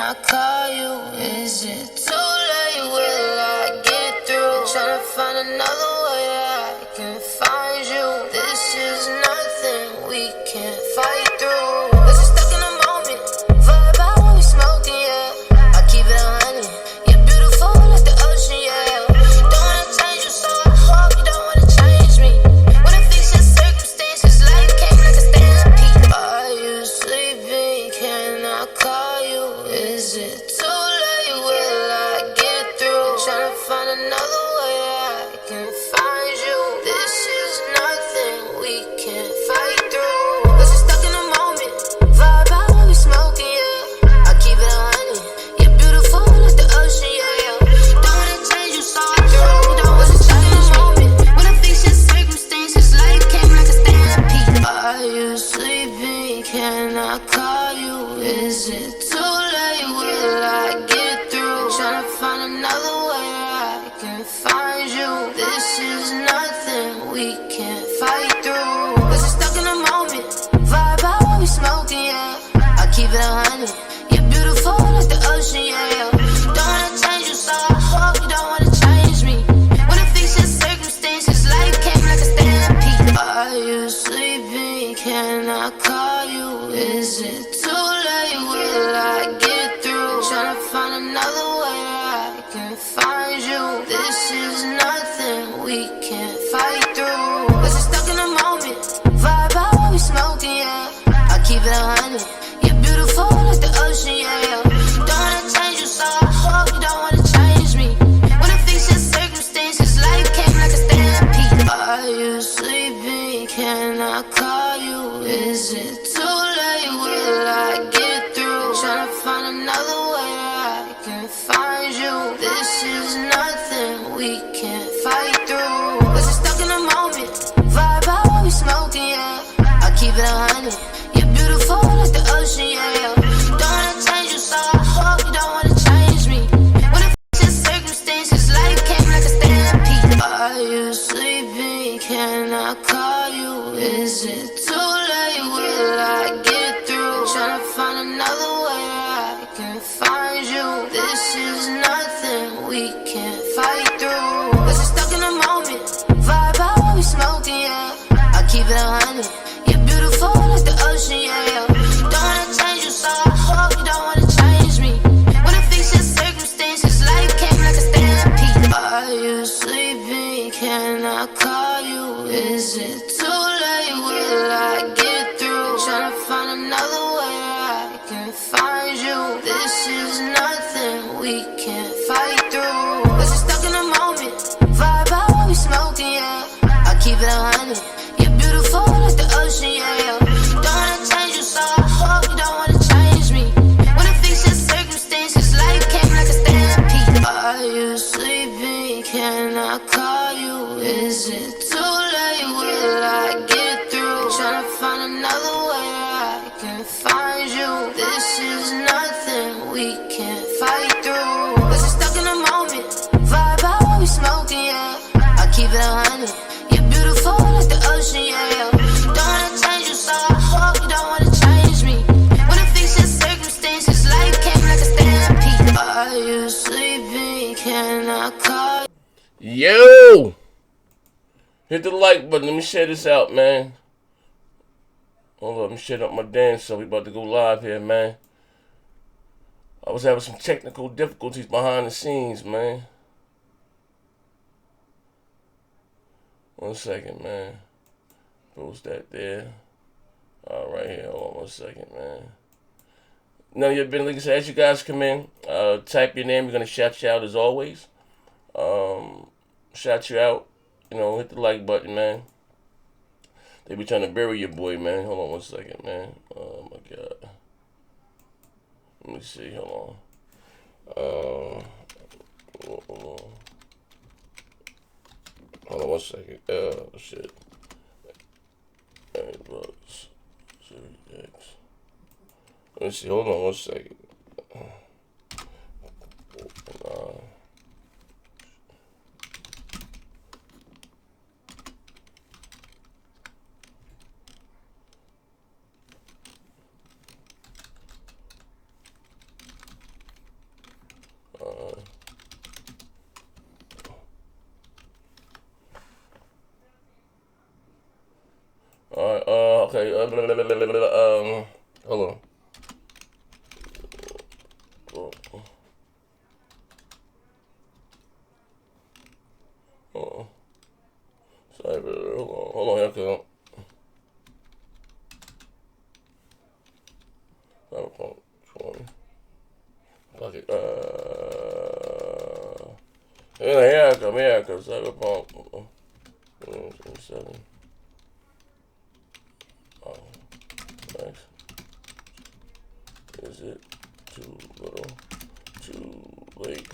I call you? Is it too late? Will I get through? Tryna find another way I can find you. This is nothing we can't fight through. Cause we're stuck in the moment. Vibe out when we smoking, yeah. I keep it 100. You're beautiful like the ocean, yeah. Don't wanna change you, so I hope you don't wanna change me. Wanna fix your circumstances, life came like a stampede. Are you sleeping? Can I call you? Is it too late? Will I get through? Tryna find another way I can find you. This is nothing we can't fight through. Cause we're stuck in the moment. Vibe out when we smoking, yeah. I keep it 100. You're beautiful like the ocean, yeah. Don't wanna change you, so I hope you don't wanna change me. Wanna fix your circumstances, life came like a stampede. Are you sleeping? Can I call you? Is it too late? Will I get through? Tryna find another way I can find you. This is nothing we can't fight through. Cause we're stuck in the moment. Vibe out when we smoking, yeah. I keep it 100. You're beautiful like the ocean, yeah. Don't wanna change you, so I hope you don't wanna change me. Wanna fix your circumstances, life came like a stampede. Are you sleeping? Can I call you? Is it too late? Will I get through? Tryna find another way I can find you. This is nothing we can't fight through. Cause we're stuck in the moment. Vibe out when we smoking, yeah. I keep it 100. You're beautiful like the ocean, yeah. Don't wanna change you, so I hope you don't wanna change me. Wanna fix your circumstances, life came like a stampede. Are you sleeping? Can I call you? Is it too late? Will I get through? Tryna find another way I can find you. This is nothing we can't fight through. Cause we're stuck in the moment. Vibe out when we smoking, yeah. I keep it 100. You're beautiful like the ocean, yeah. Don't wanna change you, so I hope you don't wanna change me. Wanna fix your circumstances, life came like a stampede. Are you sleeping? Can I call you? Is it too late? Will I get through? Tryna find another way I can find you. This is nothing we can't fight through. Cause we're stuck in the moment. Vibe out when we smoking, yeah. I keep it 100. You're beautiful like the ocean, yeah. Don't wanna change you, so I hope you don't wanna change me. Wanna fix your circumstances, life came like a stampede. Are you sleeping? Can I call you? Is it too late? Will I get through? Tryna find another way I can find you. This is nothing we can't fight through. Cause we're stuck in the moment. Vibe out when we smoking, yeah. I keep it 100. You're beautiful like the ocean, yeah. Don't wanna change you, so I hope you don't wanna change me. Wanna fix your circumstances, life came like a stampede. Are you sleeping? Can I call you? Is it too late? Will I get through? Tryna find another way I can find you. This is nothing we can't fight through. Cause we're stuck in the moment. Vibe out when we smoking, yeah. I keep it 100. You're beautiful like the ocean, yeah. Don't wanna change you, so I hope you don't wanna change me. Wanna fix your circumstances, life came like a stampede. Are you sleeping? Can I call you? Yo! Hit the like button. Let me share this out, man. Hold up, let me share up my dance. So we about to go live here, man. I was having some technical difficulties behind the scenes, man. 1 second, man. Post that there. All right, here. Hold on 1 second, man. None of you have been, like I said, as you guys come in, type your name. We're going to shout you out as always. Shout you out. You know, hit the like button, man. They be trying to bury your boy, man. Hold on 1 second, man. Oh, my God. Let me see. Hold on. Hold on 1 second. Shit. 8 bucks. Series X. Let me see. Hold on 1 second. Okay. Hold on. Hold on. Okay. Cyberpunk 20. Okay. Here I come. Cyberpunk 27. Oh, nice. Is it too little? Too late?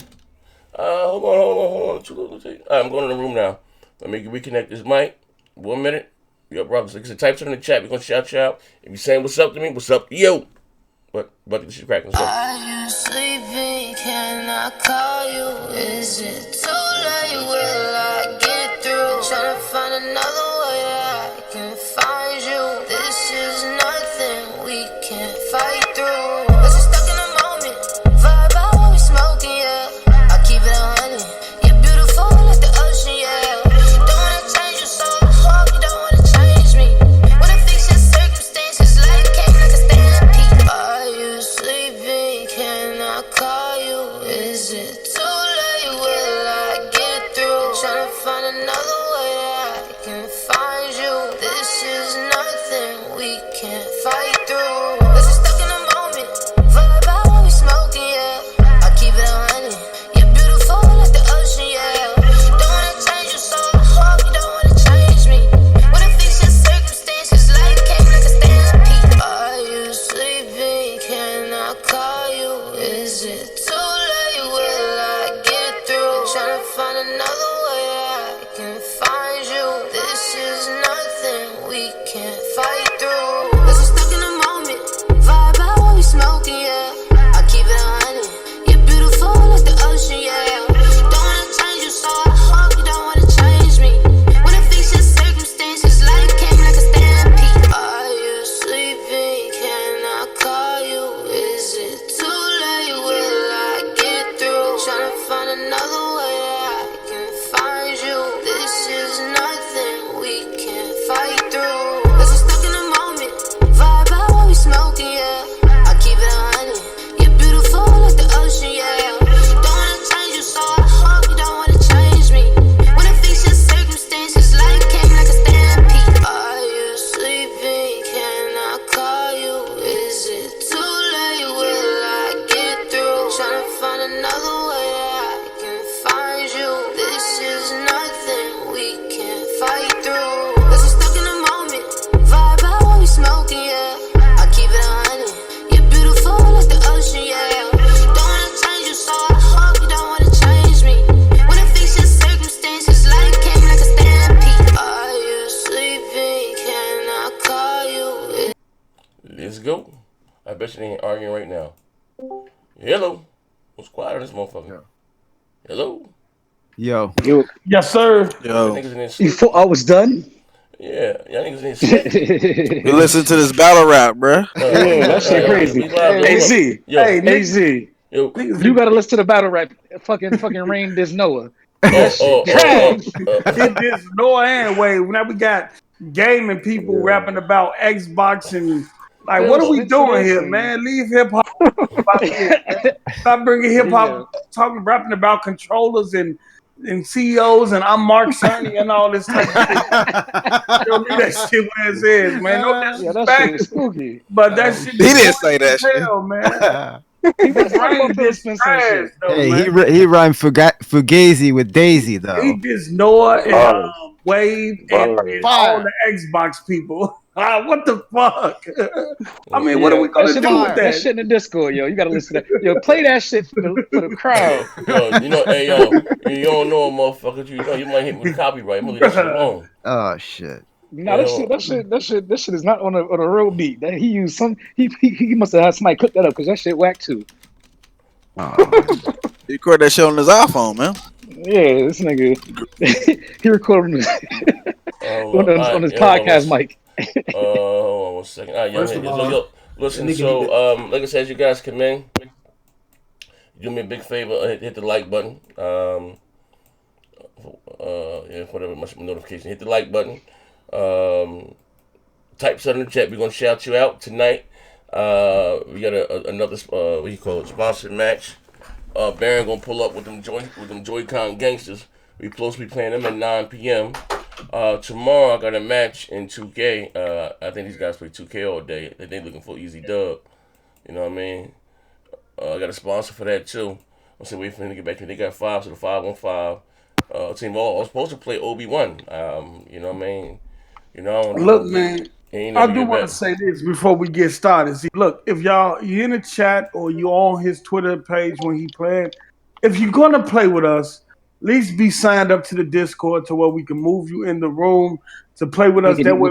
Hold on. Too little. Alright, I'm going in the room now. Let me reconnect this mic. 1 minute. Yo, brothers, like I said, type something in the chat. We're gonna shout you out. If you're saying what's up to me, what's up to you? But this is cracking. Are you sleeping? Can I call you? Is it too late? Will I get through? Trying to find another way I can find you. This is nothing we can't fight through. Cause we're stuck in the moment. Vibe out while we smoking, yeah. I keep it 100. You're beautiful like the ocean, yeah. Don't wanna change you, so I hope you don't wanna change me. Wanna fix your circumstances, life came like a stampede. Are you sleeping? Can I call you? Is it too late? Will I get through? Tryna find another way I can find you. This is nothing we can't fight through. Cause we're stuck in the moment. Vibe out while we smoking, yeah. I keep it 100. You're beautiful like the ocean, yeah. Don't wanna change you, so I hope you don't wanna change me. Wanna fix your circumstances, life came like a stampede. Are you sleeping? Can I call you? Is it too late? Will I get through? Tryna find another way I can find you. This is nothing we can't fight through. Cause we're stuck in the moment. Vibe out while we smoking, yeah. I keep it 100. You're beautiful like the ocean, yeah. Don't wanna change you, so I hope you don't wanna change me. Wanna fix your circumstances, life came like a stampede. Are you sleeping? Can I call you? Is it too late? Will I get through? Tryna find another way I can find you. This is nothing we can't fight through. Cause we're stuck in the moment. Vibe out while we smoking, yeah. I keep it 100. You're beautiful like the ocean, yeah. Don't wanna change you, so I hope you don't wanna change me. Wanna fix your circumstances, life came like a stampede. Are you sleeping? Can I call you? Is it too late? Will I get through? Tryna find another way I can find you. This is nothing we can't fight through. Cause we're stuck in the moment. Vibe out while we smoking, yeah. I keep it 100. You're beautiful like the ocean, yeah. Don't wanna change you, so I hope you don't wanna change me. Wanna fix your circumstances, life came like a stampede. Are you sleeping? Can I call you? Let's go. I bet you they ain't arguing right now. Hello. What's quiet on this motherfucker? Hello. Yo. Yes, sir. Y'all niggas in there sleep. Before I was done. Yeah, y'all niggas in there sleep. We listen to this battle rap, bruh. Yeah, that shit crazy. Hey Z, Yo. hey Z, Yo. you gotta listen to the battle rap. Fucking Rain This Noah. Did this Noah and Wave. Now we got gaming people rapping about Xbox and like, what are we doing here, man? Leave hip hop. Stop bringing hip hop, rapping about controllers and CEOs and I'm Mark Cerny and all this type of shit. Yo, leave that shit where it is, man. No disrespect, that shit is spooky. but that shit. He didn't say that shit. Hell, man. He rhymed Fugazi with Daisy though. He just Noah and Wave and all the Xbox people. What the fuck? I mean, what are we gonna do with that? That shit in the Discord, yo. You gotta listen to that. Yo, play that shit for the crowd. Yo, you know, hey, yo, you don't know a motherfucker. You know, you might hit me with copyright. I'm gonna leave that shit alone. Oh shit. No, that shit is not on a real beat. That he used some. He must have had somebody cook that up because that shit whack too. He recorded that shit on his iPhone, man. Yeah, this nigga. He recorded on his podcast mic. Hold on 1 second. All right, yo, listen. So, like I said, you guys come in. Do me a big favor. Hit the like button. Whatever my notification. Hit the like button. type something in the chat. We're gonna shout you out tonight. We got another what do you call it? Sponsored match. Baron gonna pull up with them Joy-Con gangsters. We supposed to be playing them at 9 p.m. Tomorrow I got a match in 2K. I think these guys play 2K all day. They looking for easy dub. You know what I mean? I got a sponsor for that too. I'm still waiting for him to get back to me. They got 5, so the 5-on-5 team. I was supposed to play Obi-Wan. You know what I mean? You know. Look, man. I do want to say this before we get started. See, look, if you in the chat or you on his Twitter page when he playing, if you're gonna play with us, at least be signed up to the Discord to where we can move you in the room to play with us. That way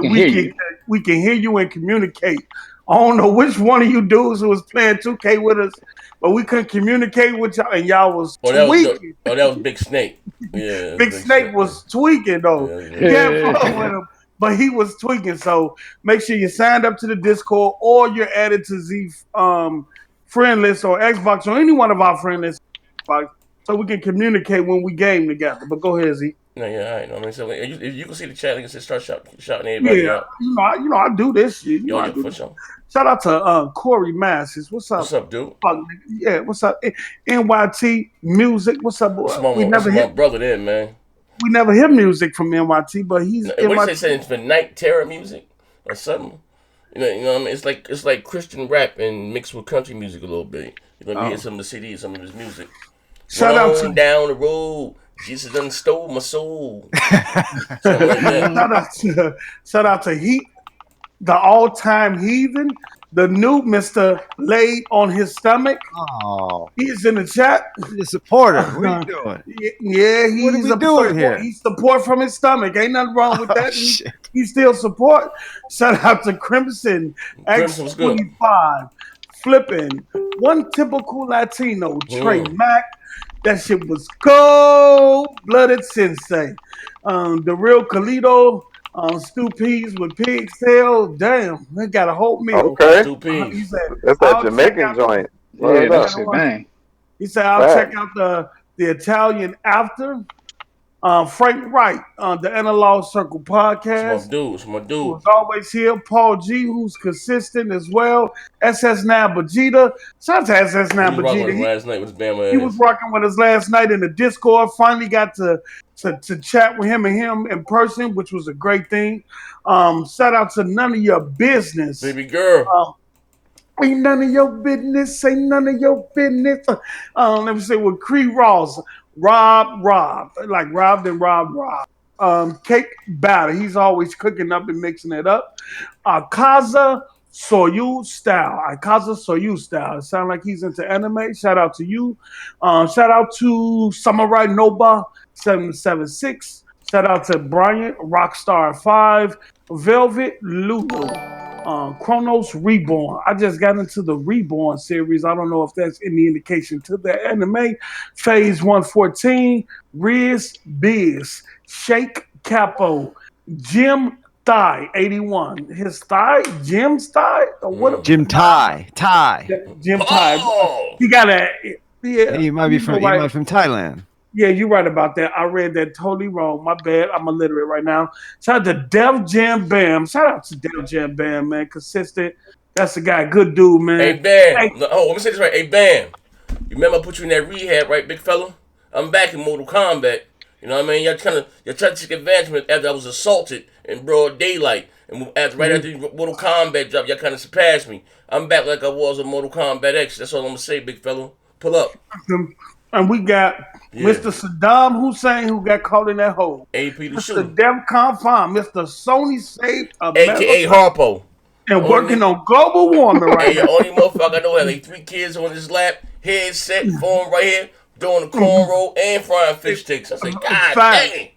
we can hear you and communicate. I don't know which one of you dudes who was playing 2K with us, but we couldn't communicate with y'all, and y'all was tweaking. That was Big Snake. Yeah, Big Snake was tweaking though. Yeah, fuck with him. But he was tweaking, so make sure you signed up to the Discord or you're added to Z friend list or Xbox or any one of our friend lists, so we can communicate when we game together. But go ahead, Z. No, yeah, all right. I mean, so if you can see the chat, like I said, start shouting everybody out. You know, I do this shit. For sure. Shout out to Corey Masses. What's up? What's up, dude? Yeah, what's up? NYT Music. What's up, boy? That's my brother there, man. We never hear music from NYT, but he's NYT. What do you say? It's for night terror music or something. You know what I mean? It's like Christian rap and mixed with country music a little bit. You know, hear some of the CDs, some of his music. Shout out to down the road. Jesus done stole my soul. Something like that. Shout out to Heat, the all-time heathen. The new Mr. Laid on his stomach. Oh, he's in the chat. He's a supporter. What are you doing? Yeah, he's doing here? He's support from his stomach. Ain't nothing wrong with that. He still support. Shout out to Crimson X25. Flipping. One typical Latino. Trey Mack. That shit was cold-blooded sensei. The real Calito. Stew peas with pig's tail. Damn, they got a whole meal. Okay. Stew peas. That's that Jamaican joint. Yeah, that's it, man. He said, I'll check out the Italian after. Frank Wright on the Analog Circle podcast. It's my dude. Who's always here. Paul G, who's consistent as well. SS Nabajita. Shout out to SS Nabajita. Last night was Bama. He was rocking with us last night in the Discord. Finally got to chat with him in person, which was a great thing. Shout out to None of Your Business. Baby girl. Ain't none of your business. Ain't none of your business. Let me say with Cree Ross. Rob, like robbed and robbed. Cake batter. He's always cooking up and mixing it up. Kaza Soyu style. It sounds like he's into anime. Shout out to you. Shout out to Samurai Noba 776. Shout out to Bryant Rockstar 5. Velvet Lulu. Chronos Reborn. I just got into the Reborn series. I don't know if that's any indication to the anime. Phase 114. Riz Biz. Shake Capo. Jim Thigh 81. His thigh? Jim's thigh? Or what? Jim Thai. Jim Thigh. He got a He might be from Thailand. Yeah, you're right about that. I read that totally wrong. My bad. I'm illiterate right now. Shout out to Def Jam Bam. Shout out to Def Jam Bam, man. Consistent. That's the guy. Good dude, man. Hey, Bam. Oh, let me say this right. Hey, Bam. You remember I put you in that rehab, right, big fella? I'm back in Mortal Kombat. You know what I mean? Y'all trying to take advantage of it after I was assaulted in broad daylight. And after Mortal Kombat dropped, y'all kind of surpassed me. I'm back like I was in Mortal Kombat X. That's all I'm going to say, big fella. Pull up. And we got Mr. Saddam Hussein, who got caught in that hole. AP the Mr. shooter. DEFCON Farm. Mr. Sony saved AKA Harpo. And working on global warming right now. The only motherfucker I know had like 3 kids on his lap, headset, phone right here, doing the cornrow and frying fish sticks. I said, God dang.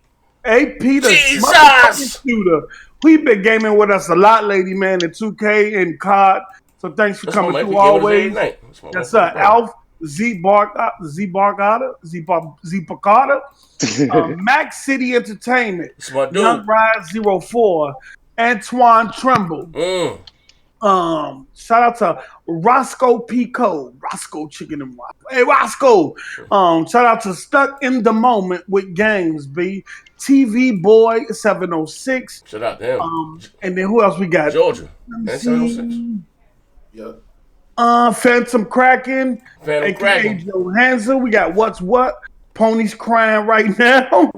AP the motherfucking shooter. He been gaming with us a lot, lady man, in 2K and COD. So thanks for coming through always. That's Alf. Z Barkada, Max City Entertainment, Young Rise 04, Antoine Tremble, Shout out to Roscoe Pico, Roscoe Chicken and Waffle. Hey Roscoe. Shout out to Stuck in the Moment with Games B. TV Boy 706. Shout out to him. And then who else we got? Georgia. Let me And see. 706. Yep. Phantom Kraken, Phantom aka Kraken. Joe Hansen. We got What's What. Ponies crying right now.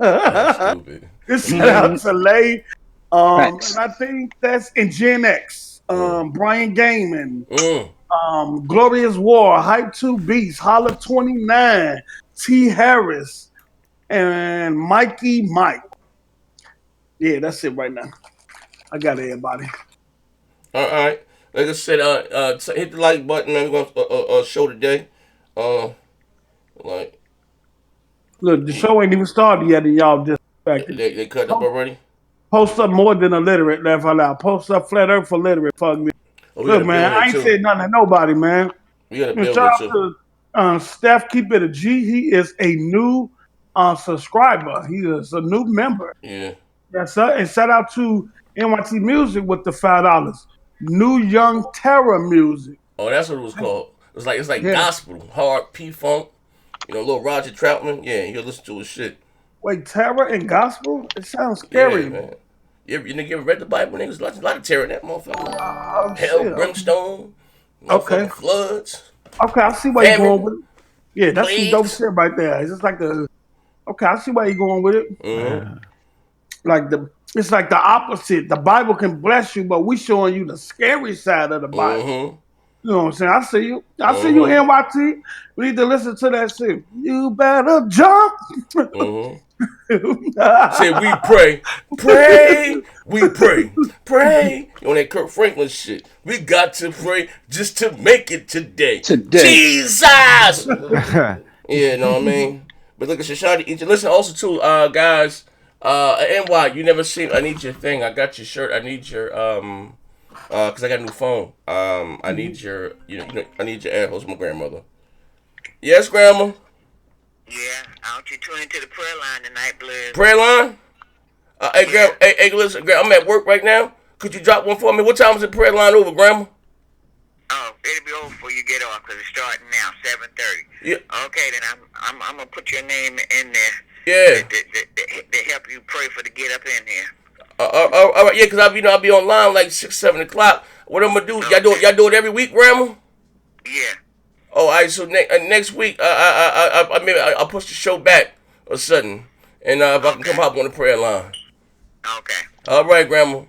Stupid. Shout out to Lay. Facts. And I think that's in Gen X. Brian Gaiman. Mm. Glorious War, Hype 2 Beats, Holla 29, T Harris, and Mikey Mike. Yeah, that's it right now. I got everybody. All right. Like I said, hit the like button. Man, we're gonna show today. Like Look, the show ain't even started yet, and y'all disrespected. they cut up already. Post up more than illiterate, laugh out loud. Post up flat earth for literate. Fuck me. Oh, we got Look, a man, bill I here, ain't too. said nothing to nobody, man. We got a And bill shout here, out too. to Steph, keep it a G. He is a new subscriber. He is a new member. Yeah. Yes, sir. And shout out to NYT Music with the $5. New Young Terror Music. Oh, that's what it was called. It's like Yeah. gospel, hard P funk. You know, little Roger Troutman. Yeah, you listen to his shit. Wait, terror and gospel? It sounds scary. Yeah, man. You ever read the Bible? Niggas, a lot of terror in that motherfucker. Oh, Hell, shit. brimstone. Okay. Floods. Okay, I see where you're Famine. going with it. Yeah, that's some dope shit right there. It's just like the. Okay, I see where you're going with it. Mm-hmm. It's like the opposite. The Bible can bless you, but we showing you the scary side of the Bible. Mm-hmm. You know what I'm saying? I see you. I see you, NYT. We need to listen to that shit. You better jump. Mm-hmm. Say we pray, we pray. On that Kirk Franklin shit. We got to pray just to make it today. Jesus! Yeah, you know what I mean? But look at Shashadi. Listen also to guys, NY, you never seen I need your thing. I got your shirt. I need your cause I got a new phone. I need your I need your air host, my grandmother. Yes, grandma. Yeah, I want you to tune into the prayer line tonight, Blizz. Prayer line? Hey, grandma, hey, listen, grandma, I'm at work right now. Could you drop one for me? What time is the prayer line over, grandma? Oh, it'll be over before you get off because it's starting now, 7:30. Yeah. Okay, then I'm gonna put your name in there. Yeah. To help you pray for the get up in there. All right, yeah, cause I'll be online like 6, 7 o'clock. What I'm gonna do? Okay. Y'all do it every week, grandma? Yeah. Oh, all right. So next week, I'll push the show back or something, and if I can come hop on the prayer line. Okay. All right, grandma. Love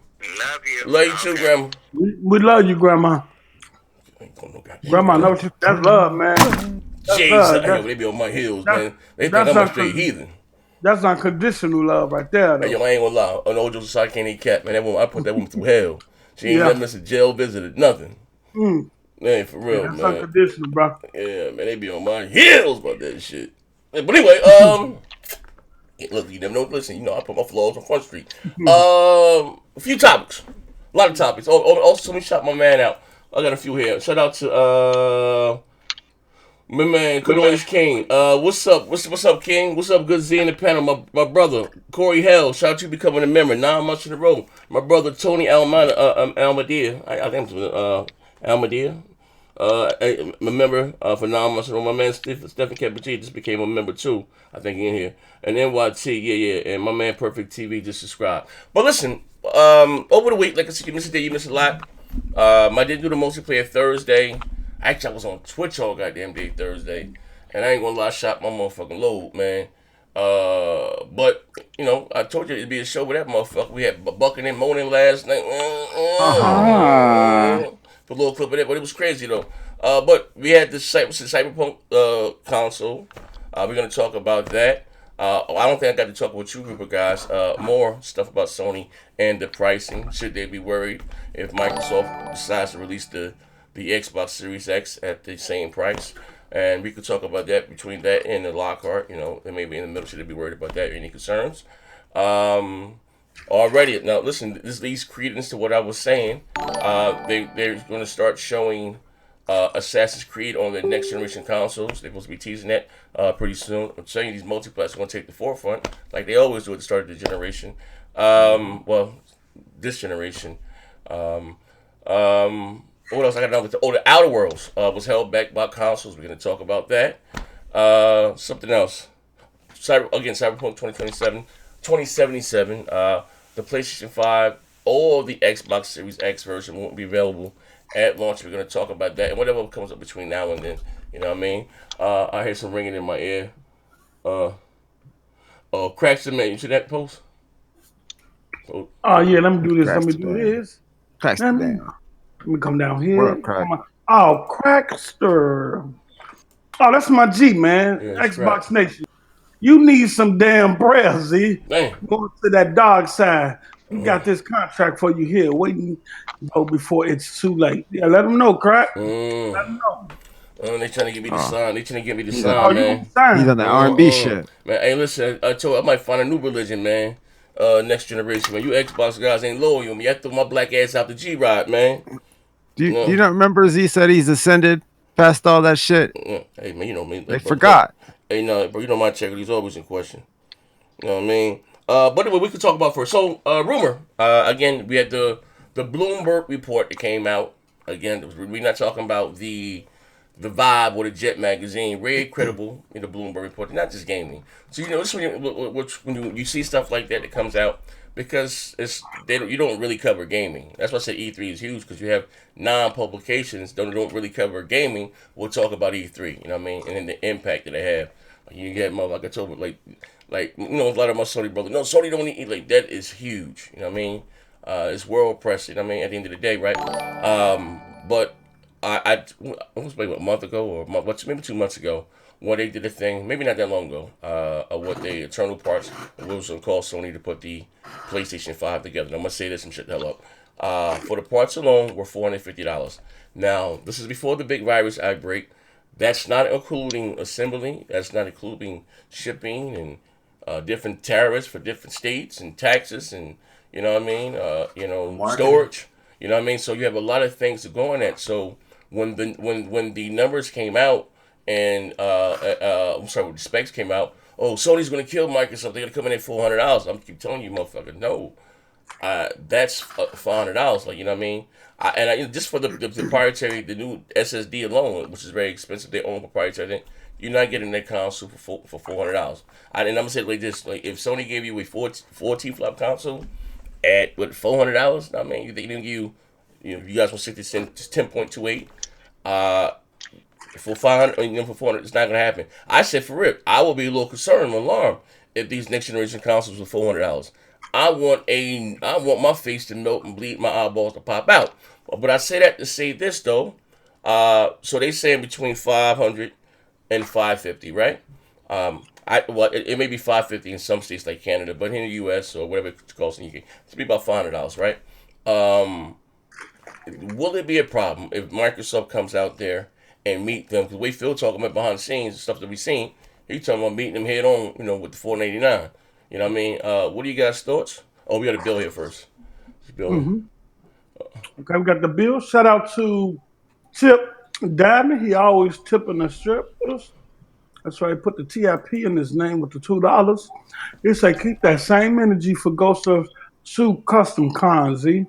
you. Love you too, grandma. We love you, Grandma. Grandma, know you. That's love, man. Jesus, they be on my heels, man. They think I'm a straight heathen. That's unconditional love right there, though. Hey, yo, I ain't gonna lie. On Ojo Society can't eat cat, man. That woman, I put that woman through hell. She ain't never missed a jail visit, nothing. Man, for real, that's man. unconditional, bro. Yeah, man, they be on my heels about that shit. But anyway, look, you never know. Listen, I put my flaws on Front Street. A few topics, a lot of topics. Also, let me shout my man out. I got a few here. Shout out to my man, Cornelius King. What's up? What's up, King? What's up, Good Z in the panel? My brother, Corey Hell. Shout out to you becoming a member. 9 months in a row. My brother, Tony Almadia. I think it's Almadia. A member for 9 months in a row. My man, Stephen Cappuccini just became a member too. I think in here. And NYT, yeah. And my man, Perfect TV, just subscribed. But listen, over the week, like I said, you missed a day, you missed a lot. I did do the multiplayer Thursday. Actually, I was on Twitch all goddamn day Thursday, and I ain't gonna lie, I shot my motherfucking load, man. But I told you it'd be a show with that motherfucker. We had bucking and moaning last night. Put a little clip of that, but it was crazy though. But we had the Cyberpunk console. We're gonna talk about that. I don't think I got to talk with you group of guys. More stuff about Sony and the pricing. Should they be worried if Microsoft decides to release the Xbox Series X at the same price? And we could talk about that between that and the Lockhart. They may be in the middle. Should they be worried about that? Any concerns? Already, now listen, this leads credence to what I was saying. They're going to start showing Assassin's Creed on the next generation consoles. They're supposed to be teasing that pretty soon. I'm telling you, these multiplats are going to take the forefront, like they always do at the start of the generation. Well, this generation. What else? I got another. The Outer Worlds was held back by consoles. We're gonna talk about that. Something else. Cyberpunk 2077. The PlayStation 5 or the Xbox Series X version won't be available at launch. We're gonna talk about that and whatever comes up between now and then. You know what I mean? I hear some ringing in my ear. Cracks the man. You see that post? Oh yeah, let me do this. Let me Cracks do the this. Cracks the Let me, band. let me come down here. What up, Crack? Oh, Crackster. Oh, that's my G, man. Yeah, it's crack. Xbox Nation. You need some damn prayer, Z. Damn. Going to that dark side. We got this contract for you here, waiting before it's too late. Yeah, let them know, Crack. Let them know. They trying to get me to sign. They trying to get me to He's sign, Oh, you man. gonna sign? He's on the R&B shit. Man, hey, listen. I told you I might find a new religion, man. Next generation, man. You Xbox guys ain't loyal to me. I threw my black ass out the G-Rod, man. Do you not remember Z said he's ascended past all that shit? Hey, man, you know me. They forgot. Hey, no, bro, you know my integrity's always in question. You know what I mean? But anyway, we could talk about first. So, rumor. Again, we had the Bloomberg report that came out. Again, we're not talking about the Vibe or the Jet magazine. Very credible in the Bloomberg report, not just gaming. So you know, this when you see stuff like that comes out because you don't really cover gaming. That's why I said E3 is huge because you have non-publications that don't really cover gaming. We'll talk about E3. You know what I mean? And then the impact that they have. You get like I told like you know a lot of my Sony brothers. No, Sony don't need like that is huge. You know what I mean? It's world press. You know what I mean? At the end of the day, right? But I was maybe a month ago or maybe 2 months ago when they did a thing, maybe not that long ago, of what the internal parts was going to call Sony to put the PlayStation 5 together. And I'm going to say this and shut the hell up. For the parts alone were $450. Now, this is before the big virus outbreak. That's not including assembly. That's not including shipping and different tariffs for different states and taxes and, you know what I mean, storage. You know what I mean? So you have a lot of things to go on that. So when the numbers came out and I'm sorry, when the specs came out, Sony's gonna kill Microsoft. They're gonna come in at $400. I'm keep telling you, motherfucker, no, that's $400. Like you know what I mean? Just for the proprietary, the new SSD alone, which is very expensive, their own proprietary thing, you're not getting that console for $400. And I'm gonna say it like this: like if Sony gave you a 14 flop console at what $400, I mean they didn't give you. You guys want 10.28 for 500, for 400, it's not gonna happen. I said for real, I will be a little concerned, alarmed if these next generation consoles were $400. I want my face to melt and bleed, my eyeballs to pop out. But I say that to say this though. So they saying between 500 and 550, right? It may be 550 in some states like Canada, but in the U.S. or whatever it's called in the UK, it's be about $500, right? Will it be a problem if Microsoft comes out there and meet them? Because the way Phil talking about behind the scenes, stuff that we seen, he talking about meeting them head on, with the $499. You know what I mean? What are you guys' thoughts? Oh, we got a bill here first. Bill. Okay, we got the bill. Shout out to Tip Diamond. He always tipping the strippers. That's why he put the TIP in his name with the $2. He say keep that same energy for Ghost of Tsushima Custom Con, Z.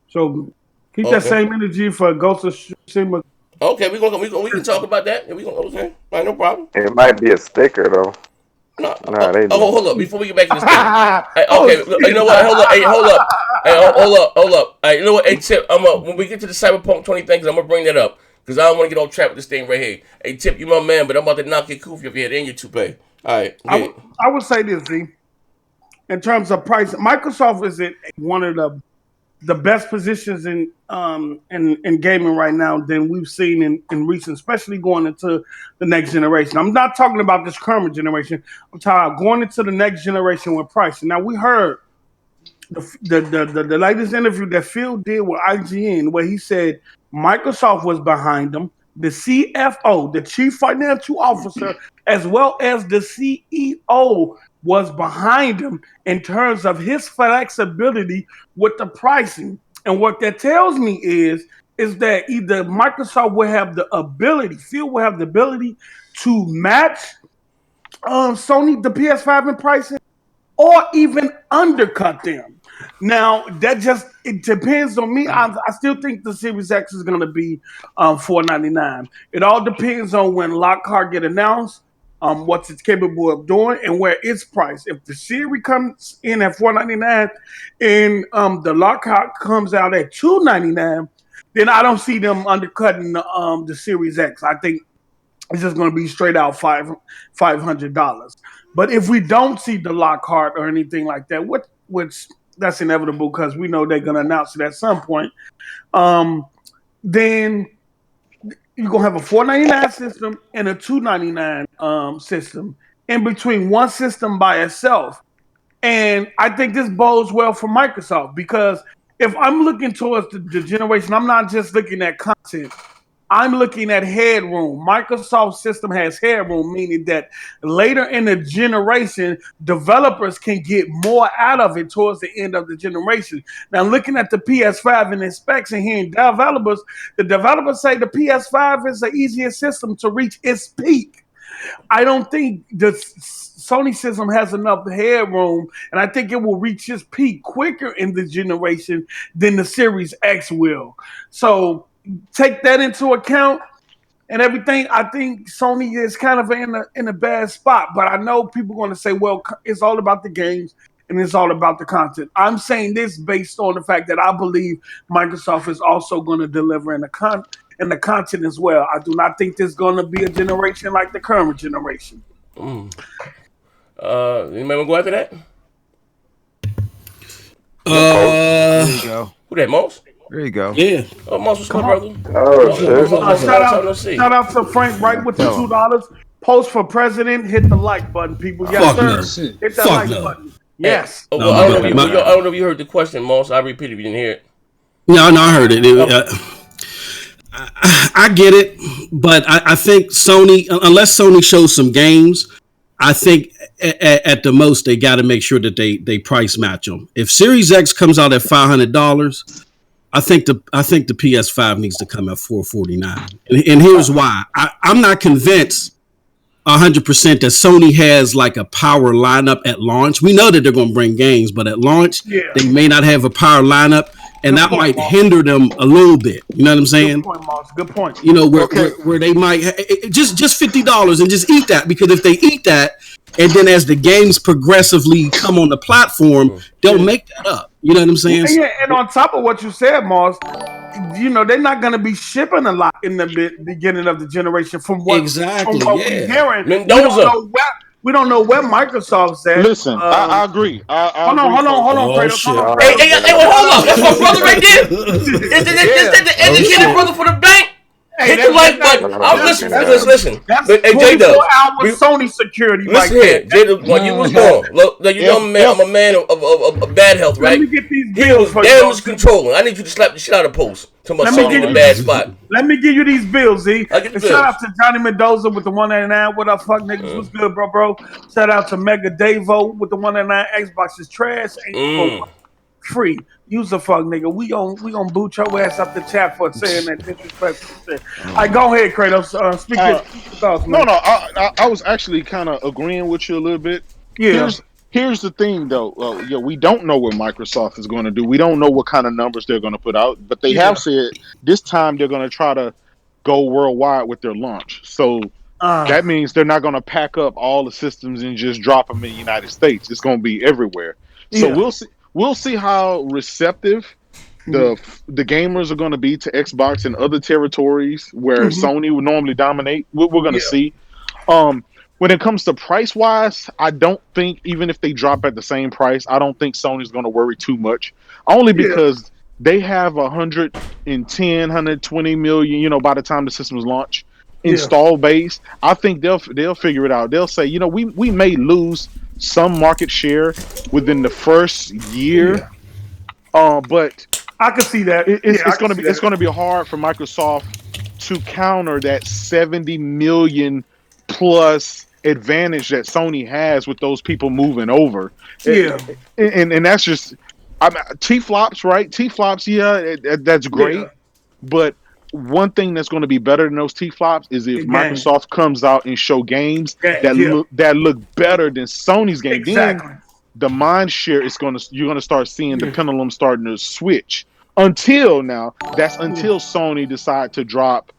So keep that same energy for Ghost of Tsushima. Okay, we can talk about that. We gonna okay, right, no problem. It might be a sticker though. Hold up. Before we get back to this thing. You know what? Hold up. Hold up. You know what? Hey, Tip, when we get to the Cyberpunk 20 things, I'm gonna bring that up because I don't want to get off track with this thing right here. Hey, Tip, you my man, but I'm about to knock your koofy off your head and your toupee. All right. I would say this, Z. In terms of price, Microsoft is in one of the best positions in gaming right now than we've seen in recent, especially going into the next generation. I'm not talking about this current generation. I'm talking about going into the next generation with pricing. Now we heard the latest interview that Phil did with IGN where he said Microsoft was behind them, the CFO, the Chief Financial Officer, as well as the CEO was behind him in terms of his flexibility with the pricing. And what that tells me is that either Microsoft will have the ability, Phil will have the ability to match Sony, the PS5 in pricing, or even undercut them. Now that just it depends on me. I still think the Series X is going to be $499. It all depends on when Lockhart get announced, what it's capable of doing, and where it's priced. If the Series comes in at $499 and the Lockhart comes out at $299, then I don't see them undercutting the Series X. I think it's just going to be straight out $500. But if we don't see the Lockhart or anything like that, which that's inevitable because we know they're going to announce it at some point, then you're going to have a $499 system and a $299 system in between one system by itself. And I think this bodes well for Microsoft because if I'm looking towards the generation, I'm not just looking at content. I'm looking at headroom. Microsoft's system has headroom, meaning that later in the generation, developers can get more out of it towards the end of the generation. Now, looking at the PS5 and its specs and hearing the developers say the PS5 is the easiest system to reach its peak. I don't think the Sony system has enough headroom, and I think it will reach its peak quicker in the generation than the Series X will. So take that into account and everything. I think Sony is kind of in a bad spot, but I know people are going to say, well, it's all about the games and it's all about the content. I'm saying this based on the fact that I believe Microsoft is also going to deliver in the content as well. I do not think there's going to be a generation like the current generation. Anybody want to go after that? There you go. Who that, Moss? There you go. Yeah. Oh, Moss, what's up, brother? Oh, shit. Shout out to Frank right with the $2. Post for president. Hit the like button, people. Yes, Fuck sir. no. Hit that Fuck like no. button. Yes. Oh, well, I don't know if you heard the question, Moss. I repeat if you didn't hear it. No, I heard it. I get it, but I think Sony, unless Sony shows some games, I think at the most they got to make sure that they price match them. If Series X comes out at $500, I think the PS5 needs to come at $449. And here's why. I'm not convinced 100% that Sony has like a power lineup at launch. We know that they're going to bring games, but at launch, they may not have a power lineup. And that might hinder them a little bit. You know what I'm saying? Good point, Moss. Good point. You know, where they might just $50 and just eat that, because if they eat that, and then as the games progressively come on the platform, they'll make that up. You know what I'm saying? Yeah, and on top of what you said, Moss, you know, they're not going to be shipping a lot in the beginning of the generation from what we're hearing. Mendoza. We don't know where Microsoft's at. Listen, I agree. Hold on, Kratos. Hey, hold up. That's my brother right there. Is that the educated brother for the bank? Hit the like button. Listen. That's Hey, 24-hour Sony security. Listen here, J-Dub, when you was born, look, you know I'm a man of bad health, right? Let me get these He bills was damage controlling. I need you to slap the shit out of post. Talking about Sony in a bad spot. Let me give you these bills, Z. I'll get the bills. Shout out to Johnny Mendoza with the 199. What up, fuck niggas? What's good, bro? Shout out to Mega Davo with the 199. Xbox is trash. Ain't free. Use the fuck nigga. We gon' boot your ass up the chat for saying that disrespectful shit. All right, go ahead, Kratos. Speak your thoughts, man. No, I was actually kind of agreeing with you a little bit. Yeah. Here's the thing, though. We don't know what Microsoft is going to do. We don't know what kind of numbers they're going to put out. But they have said this time they're going to try to go worldwide with their launch. So that means they're not going to pack up all the systems and just drop them in the United States. It's going to be everywhere. So we'll see. We'll see how receptive the gamers are going to be to Xbox and other territories where Sony would normally dominate. We're going to see. When it comes to price wise, I don't think, even if they drop at the same price, I don't think Sony's going to worry too much. Only because they have 120 million, you know, by the time the systems launch, install base. I think they'll figure it out. They'll say, you know, we may lose some market share within the first year, but I can see that. It's going to be hard for Microsoft to counter that 70 million plus advantage that Sony has with those people moving over. And that's just T-flops, right? T-flops, that's great, but one thing that's going to be better than those T-flops is if Microsoft comes out and show games that look better than Sony's game. Exactly. the mind share is you're gonna start seeing the pendulum starting to switch. Until Sony decide to drop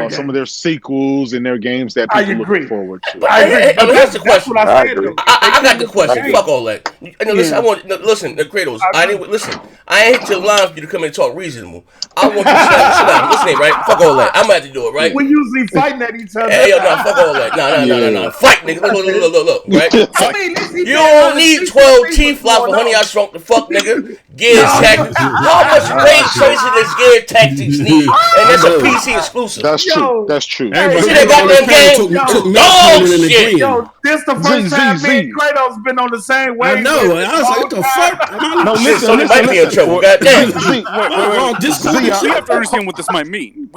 some of their sequels and their games that people looking forward to. I agree. But that's the question. What I said, I got the question. Fuck all that. Listen, the Kratos. I ain't hit your line for you to come and talk reasonable. I want you to sit down. Listen, right? Fuck all that. I'm about to do it, right? We usually fighting at each other. Hey, yo, no, fuck all that. No. Fight, nigga. Look, right? You don't need 12 T-flops for Honey I Shrunk the Fuck, nigga. Gear tactics. How much ray tracing does Gear Tactics need? And that's a PC exclusive. That's true. That's true. You see that goddamn game? Oh, shit. Yo, this the first time me and Kratos been on the same wave. I know. I was like, what the fuck? No, listen. Might be in trouble. Goddamn. We have to understand what this might mean.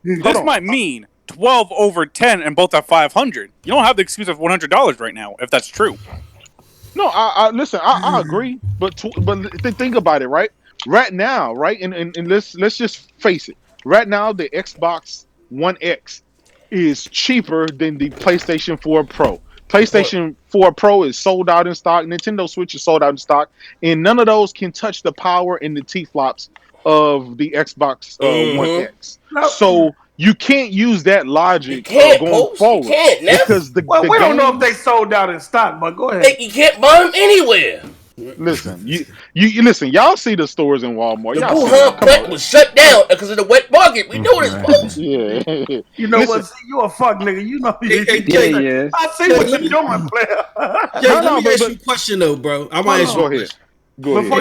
This might mean 12 over 10 and both at 500. You don't have the excuse of $100 right now, if that's true. No, listen. I agree, but think about it, right? Right now, right, and let's just face it. Right now, the Xbox One X is cheaper than the PlayStation 4 Pro. PlayStation 4 Pro is sold out in stock. Nintendo Switch is sold out in stock, and none of those can touch the power and the T-flops of the Xbox One X. So you can't use that logic going forward. You can't now. Because we don't know if they sold out in stock, but go ahead. You can't buy them anywhere. Listen, you listen. Y'all see the stores in Walmart. The Wuhan plant was shut down because of the wet market. We know this, folks. Yeah. You know what? You a fuck nigga. You know. Yeah. I see what you're doing, player. Let me ask you a question though, bro. I want to ask you a question. Go ahead.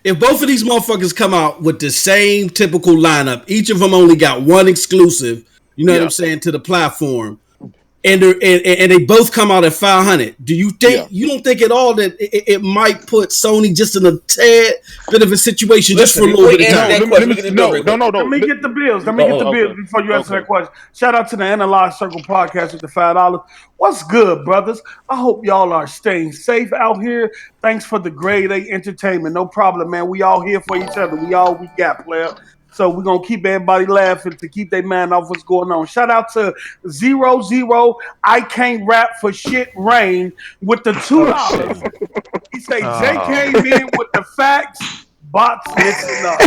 If both of these motherfuckers come out with the same typical lineup, each of them only got one exclusive, you know what I'm saying, to the platform, and they both come out at 500. Do you think you don't think at all that it might put Sony just in a tad bit of a situation just for a little bit of time? No. Let me get the bills. Before you answer that question. Shout out to the Analyze Circle podcast with the $5. What's good, brothers? I hope y'all are staying safe out here. Thanks for the grade A entertainment. No problem, man. We all here for each other. We got, player. So we're going to keep everybody laughing to keep their mind off what's going on. Shout out to 00 I Can't Rap for Shit Rain with the $2. He say Jay came in with the facts, bots listen up.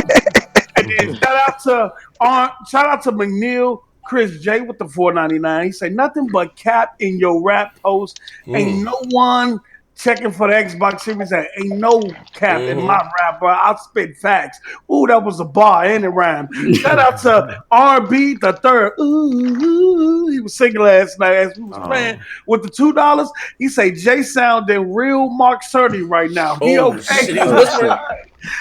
And then shout out to McNeil Chris J with the $4.99. He say nothing but cap in your rap post. Ain't no one checking for the Xbox Series. Ain't no cap in my rap, bro. I spit facts. Ooh, that was a bar and it rhymed. Shout out to R&B the third. Ooh, he was singing last night as we was playing with the $2. He say Jay sounding real Mark Cerny right now. He okay.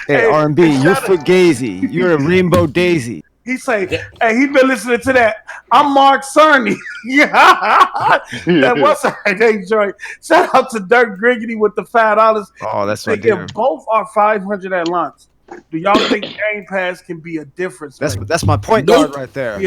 Hey, R&B, you're Fugazi. You're a Rainbow Daisy. He say, hey, he been listening to that. I'm Mark Cerny. That was a great joint. Shout out to Dirk Griggity with the $5. Oh, that's right. If both are 500 at launch, do y'all think Game Pass can be a difference? That's my point guard right there.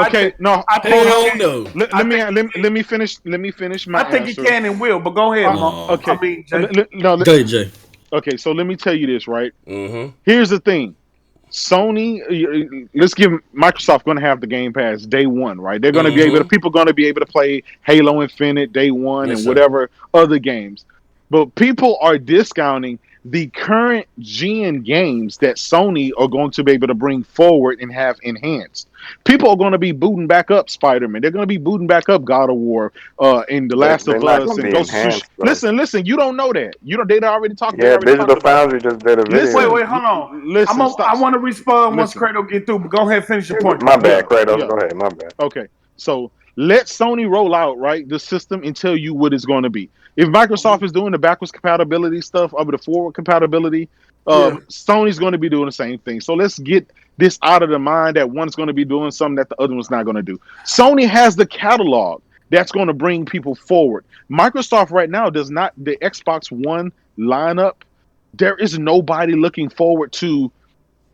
Okay, no. Let me finish. My I think answer. he can and will, but go ahead. Okay. I mean, Jay. Go ahead, Jay. Okay, so let me tell you this, right? Here's the thing. Sony, let's give Microsoft going to have the Game Pass day one, right? They're going to be able to, people going to be able to play Halo Infinite day one and whatever other games. But people are discounting the current gen games that Sony are going to be able to bring forward and have enhanced. People are going to be booting back up Spider-Man. They're going to be booting back up God of War and The Last of Us and Ghost of Tsushima. Listen, you don't know that. They already talked. Yeah, Digital Foundry just did a video. Wait, hold on. I want to respond once Kratos get through, but go ahead, finish your point. My bad, Kratos. Go ahead, my bad. Okay, so let Sony roll out, right, the system and tell you what it's going to be. If Microsoft is doing the backwards compatibility stuff over the forward compatibility, Sony's going to be doing the same thing. So let's get this out of the mind that one's going to be doing something that the other one's not going to do. Sony has the catalog that's going to bring people forward. Microsoft right now does not. The Xbox One lineup, there is nobody looking forward to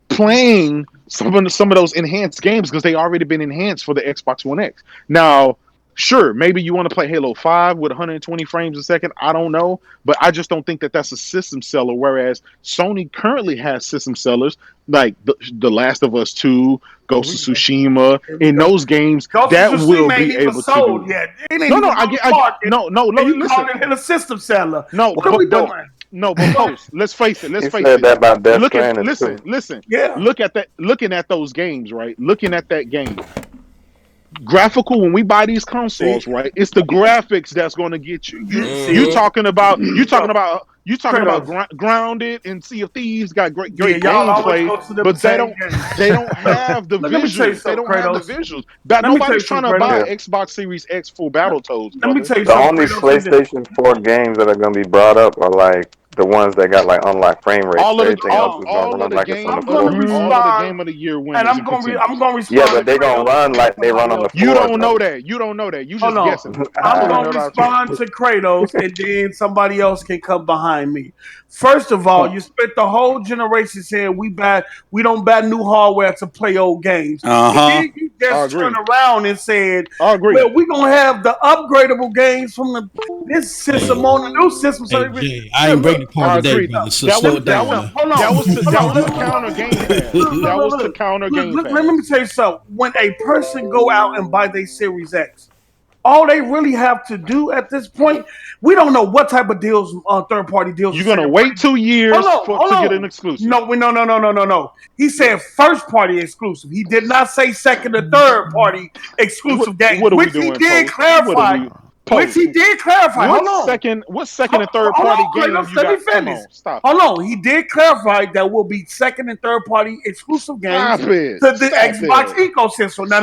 playing some of those enhanced games because they already been enhanced for the Xbox One X. Now, Sure, maybe you want to play Halo 5 with 120 frames a second. I don't know, but I just don't think that that's a system seller. Whereas Sony currently has system sellers like the Last of Us 2, Ghost of Tsushima. In those games, that will be able to do. Yet. No, I get no. You Listen, called it a system seller. no, what are we doing? No, but post. Let's face it. He said that about Death Stranding Listen. Yeah. Look at that. Looking at those games, right? Looking at that game. Graphical, when we buy these consoles, right? It's the graphics that's going to get you. You talking about Grounded and Sea of Thieves got great gameplay, but they don't have the visuals. They don't have the visuals. Nobody's trying to buy Xbox Series X full Battletoads. Let me tell you the only PlayStation 4 games that are going to be brought up are like the ones that got like unlocked frame rates. All of the game of the year winners. And I'm going to respond. Yeah, but they're going to run like they run on the floor. You don't know that. You just guessing. I'm going to respond to Kratos, and then somebody else can come behind me. First of all, you spent the whole generation saying we don't buy new hardware to play old games. Then you just turned around and said, well, we're going to have the upgradable games from this system on the new system. So I ain't breaking part of that, brother. So slow it down. That was to counter Game Pass. That was to counter Game Pass. Let me tell you something. When a person go out and buy their Series X, all they really have to do at this point, we don't know what type of deals, third-party deals. You're gonna wait 2 years to get an exclusive. No. He said first-party exclusive. He did not say second or third-party exclusive games, which he did clarify. What second and third party games you got? Come on, stop. Hold on. He did clarify that will be second and third party exclusive games to the Xbox ecosystem. Now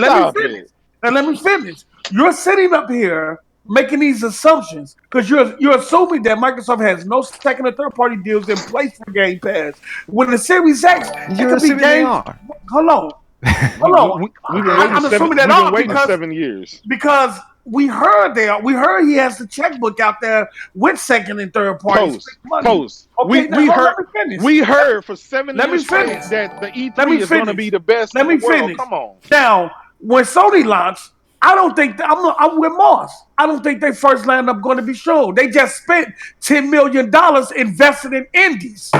let me finish. You're sitting up here making these assumptions because you're assuming that Microsoft has no second or third party deals in place for Game Pass. When the Series X, it could be games. Hold on. I'm assuming that all because 7 years because. We heard he has the checkbook out there with second and third parties. We heard for 7 years that the E3 is going to be the best. Let me finish. Come on. Now, when Sony launched, I don't think I'm with Moss. I don't think their first lineup going to be shown. They just spent $10 million invested in indies.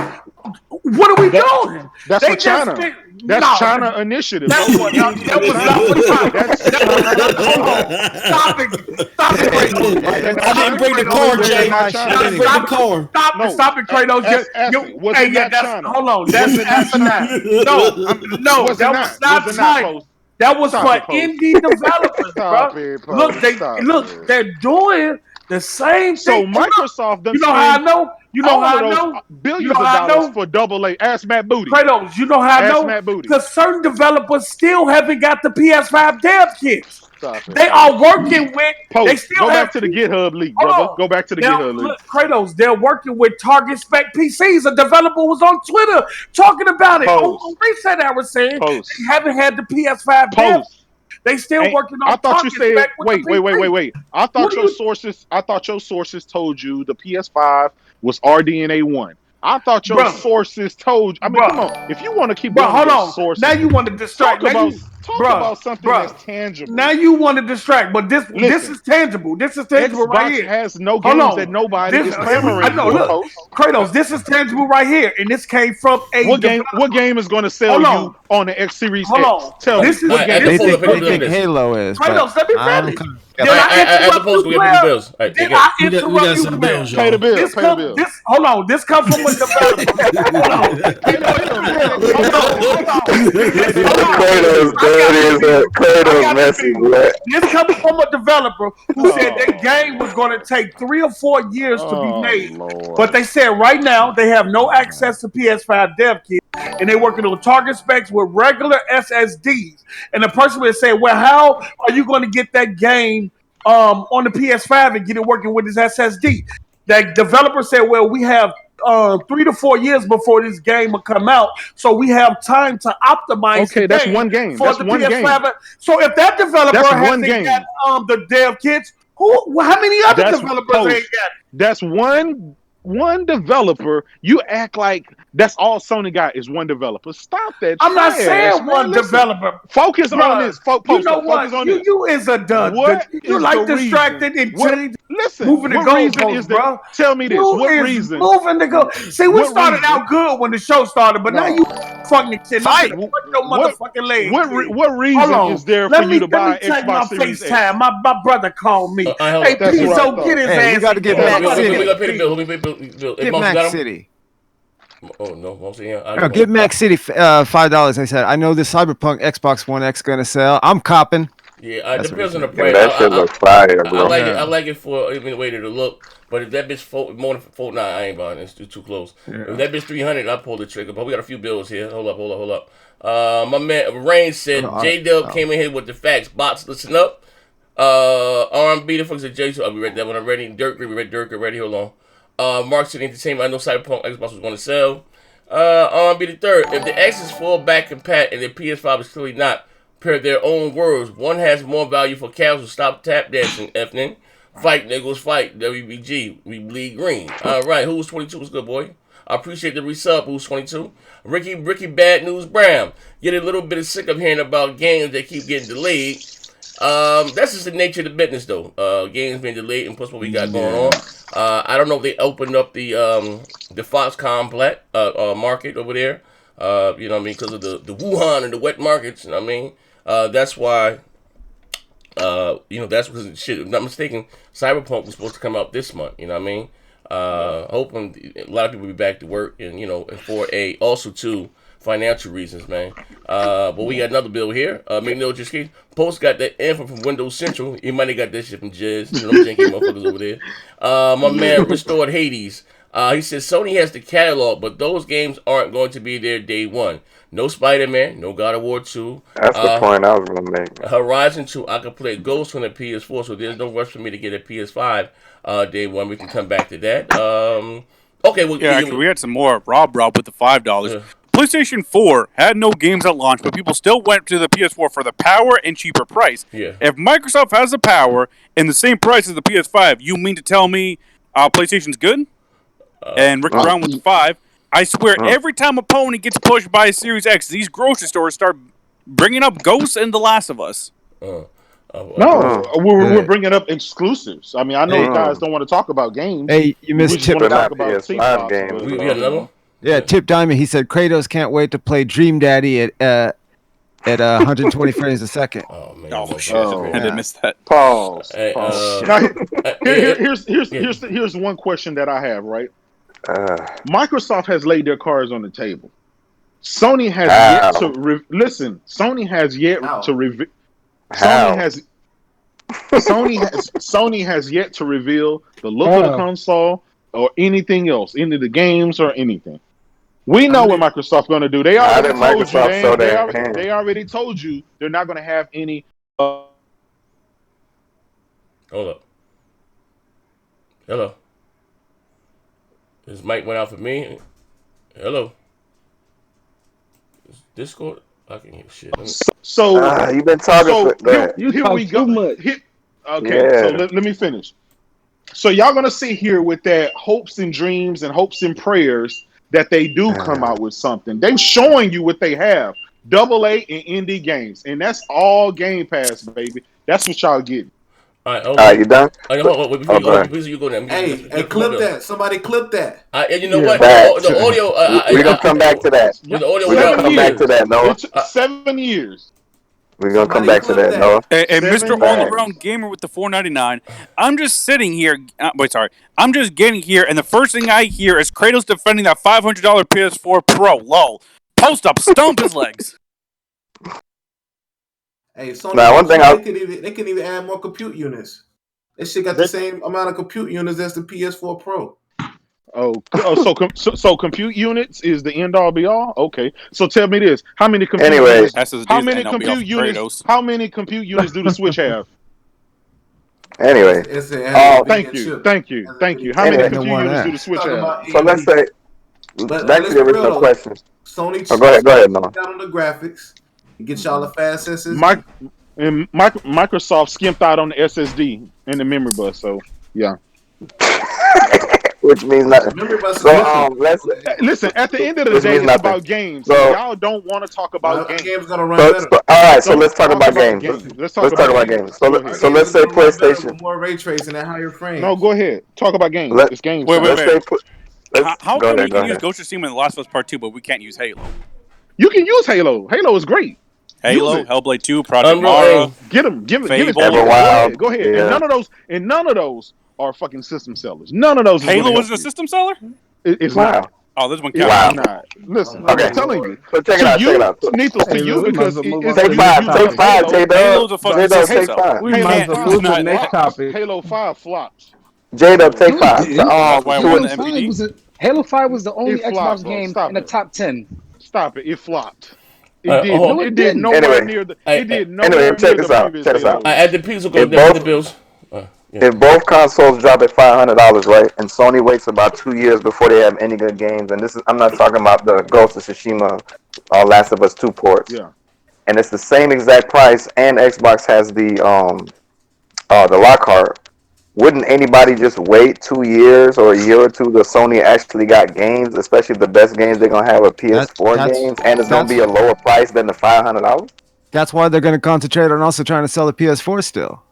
What are we doing? That's for China. That's China initiative. That was not for Stop it. I didn't bring the car, Jay. I didn't bring the car. Stop it, Kratos. Hold on. That's not. No, that was not China. That was for indie developers, bro. They're doing the same thing. So Microsoft doesn't. You know how I know? Billions of dollars for AA. Ask Matt Booty. Kratos, you know how I know? Because certain developers still haven't got the PS5 dev kits. They are working with. They still go back to the GitHub leak, brother. Go back to the GitHub leak. Kratos, they're working with Target Spec PCs. A developer was on Twitter talking about it. On Reset, I was saying they haven't had the PS5 dev. They still working on. I thought you said. Wait. I thought your sources told you the PS5 was RDNA 1. I thought your sources told you. I mean, come on. If you want to keep going with your sources, now you want to distract. Talk about something that's tangible. Now you want to distract, but this is tangible. This is tangible Xbox right here. Has no games that nobody is clamoring. I know. Look, Kratos, this is tangible right here, and this came from a. What game is going to sell you on the X Series X? Tell me. What game they think Halo is. Kratos, let me finish. Did I interrupt you? Pay the bills. Hold on. This comes from a developer. Kratos messy, black. This comes from a developer who said their game was going to take 3 or 4 years to be made. Lord. But they said right now they have no access to PS5 dev kits, and they're working on target specs with regular SSDs. And the person would say, well, how are you going to get that game on the PS5 and get it working with this SSD? That developer said, well, we have 3 to 4 years before this game will come out, so we have time to optimize. Okay, that's one game. For the PS5. So if that developer hasn't got the dev kits, how many other developers ain't got it? That's one one developer. You act like that's all Sony got is one developer. Stop that. I'm not trash, saying man. one Listen, developer. focus on Bruh, this. you know Focus what? on this. You is a dud. What You is like the distracted reason? and What? change, Listen. moving the What reason goalposts, is bro. that? Tell me this. You What is reason? moving the goal. See, we What started reason? out good when the show started, but now No. you fucking shit. Fight. Put your motherfucking legs. What reason is there for you to buy check my Xbox Series X? FaceTime. My brother called me. Hey, That's what I Pizzo, thought. get his Hey, we ass. gotta get in. Mac We City. gotta pay the bill. Bill. Get Monster Mac got him? City. Oh no, I'm saying No, give Mac City $5. I said, I know this Cyberpunk Xbox One X gonna sell. I'm copping. Yeah, That's depends on what the he price. That shit looks fire, I bro. like it. Yeah. I like it for even the way that it look. But if that bitch more than $4, nah, I ain't buying it. It's too close. Yeah. If that bitch 300, I pull the trigger. But we got a few bills here. Hold up. My man Rain said J Dub came in here with the facts. Bots, listen up. R&B, the fuck's a J. We read that one already. Dirk, we read Dirk already. Hold on. Mark City Entertainment. I know Cyberpunk Xbox was going to sell. R&B the third. If the X is full back and pat and the PS5 is clearly not, per their own words, one has more value for casual. Stop tap dancing, Effnin. Fight, niggas, fight. WBG. We bleed green. All right. Who's 22? What's good, boy? I appreciate the resub. Who's 22? Ricky, Bad News Brown. Get a little bit sick of hearing about games that keep getting delayed. That's just the nature of the business, though. Games being delayed, and plus what we got going on. I don't know if they opened up the Foxconn market over there. You know what I mean? Because of the Wuhan and the wet markets. You know what I mean? That's why. That's because shit. If I'm not mistaken, Cyberpunk was supposed to come out this month. You know what I mean? Hoping a lot of people will be back to work, and and for also too financial reasons, man. But we got another bill here. Make no just case. Post got that info from Windows Central. He might have got that shit from Jizz. You know them janky motherfuckers over there. My man Restored Hades. He says Sony has the catalog, but those games aren't going to be there day one. No Spider-Man, no God of War 2. That's the point I was gonna make. Horizon 2, I could play Ghost on the PS4, so there's no rush for me to get a PS5 day one. We can come back to that. Okay, well, yeah, actually, we had some more Rob with the $5. PlayStation 4 had no games at launch, but people still went to the PS4 for the power and cheaper price. Yeah. If Microsoft has the power and the same price as the PS5, you mean to tell me PlayStation's good? And Rick Brown with the 5. I swear, every time a pony gets pushed by a Series X, these grocery stores start bringing up Ghosts and The Last of Us. No, we're bringing up exclusives. I mean, I know guys don't want to talk about games. Hey, you missed Tip. Want to talk about PS5 games. We got another one? Yeah, Tip Diamond. He said Kratos can't wait to play Dream Daddy at 120 frames a second. Oh man! Oh shit! I did miss that. Pause. Hey, Now, here's one question that I have. Right, Microsoft has laid their cards on the table. Sony has yet to listen. Sony has yet to reveal. Sony has yet to reveal the look of the console or anything else, any of the games or anything. We know what Microsoft's going to do. They already told you. They already told you they're not going to have any. Hold up. Hello. His mic went out for me. Hello. Is Discord? I can hear shit. So you've been talking. Here we go. So let me finish. So y'all gonna sit here with that hopes and dreams and hopes and prayers that they do come out with something. They're showing you what they have. AA and indie games. And that's all Game Pass, baby. That's what y'all get. All right, you done? Before you go there. Hey, clip that. Somebody clip that. And you know what? The audio. We're going to come back to that. The audio. We're going to come back to that, Noah. It took 7 years. We're going to come back to that, Noah. And Mr. All-Around Gamer with the $4.99. I'm just sitting here. I'm just getting here, and the first thing I hear is Kratos defending that $500 PS4 Pro. Lol. Post up, stomp his legs. Hey, Sony, one thing they can even add more compute units. This shit got the same amount of compute units as the PS4 Pro. So compute units is the end all be all? Okay. So tell me this. How many compute units? How many compute units do the Switch have? Anyway. Thank you. How many compute units do the Switch have? So let's say back to the original question. Sony go ahead, Noah. Down on the graphics. Get y'all a fast SSD. Microsoft skimped out on the SSD and the memory bus. So yeah. which means nothing. So let's Listen. At the end of the which day, means it's nothing. about games. So y'all don't want to talk about games. Game's gonna run So, better. all right, so Don't let's talk talk about about games. games. Let's Let's talk about games. So, Go ahead. so let's say Game's gonna run better PlayStation. with more ray tracing and higher frames. No, go ahead. Talk about games. Let, It's games. Wait, time. wait, let's wait. say. Let's How go come we ahead. Go can use ahead. Ghost of Tsushima and The Last of Us Part 2, but we can't use Halo? You can use Halo. Halo is great. Halo, Use it. Hellblade 2, Project Unreal Mara. Engine. Give it. Give it to Fable. them. Everwild. Go ahead. Yeah. And none of those are fucking system sellers. None of those. Halo is isn't a system seller? It's Wow. not. Oh, this one It's counts. not. Listen, Okay. I'm telling you. So check it out. Check it out. Needless to you, because it's Take five. Take five. J Halo's Dub. a fucking J Dub. system Take seller. five. We might as well move to the next topic. Halo 5 flops. J Dub. Take No, it five. didn't. That's why I won the Halo 5 MPD. was the only It flopped, Xbox bro. game Stop in the it. top 10. Stop it. It flopped. It Alright, did. hold on. No, It it did didn't. nowhere Anyway. near the. Hey, It did anyway, nowhere check near this the out. previous Check this out. Halo. At the Pixel go If down with the both- bills. If both consoles drop at $500, right, and Sony waits about 2 years before they have any good games, and this is I'm not talking about the Ghost of Tsushima or Last of Us 2 ports, Yeah. and it's the same exact price, and Xbox has the Lockhart. Wouldn't anybody just wait 2 years or a year or two till Sony actually got games, especially the best games they're gonna have are PS4 games, and it's gonna be a lower price than the $500? That's why they're going to concentrate on also trying to sell the PS4 still.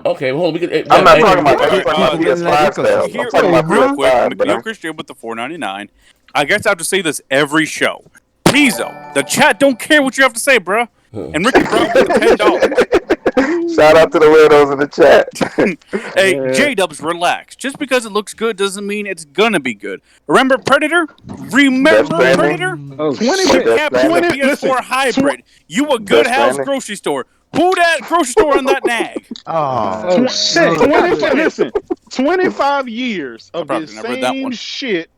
Okay, well, we could. I'm not talking about Here- PS5 sales. I'm talking about real quick, PS5. But McNeil Christian with the $4.99. I guess I have to say this every show. Pizzo, the chat don't care what you have to say, bruh. And Ricky Brown with the $10. Shout out to the weirdos in the chat. Hey, J-Dubs, relax. Just because it looks good doesn't mean it's gonna be good. Remember Predator? Remember Death Predator? Oh, The shit. Capcom Stranding. PS4 hybrid. You a good Death house Stranding. grocery store. Who that grocery store on that nag? Oh, shit. 25 years of probably this never read that same one. shit.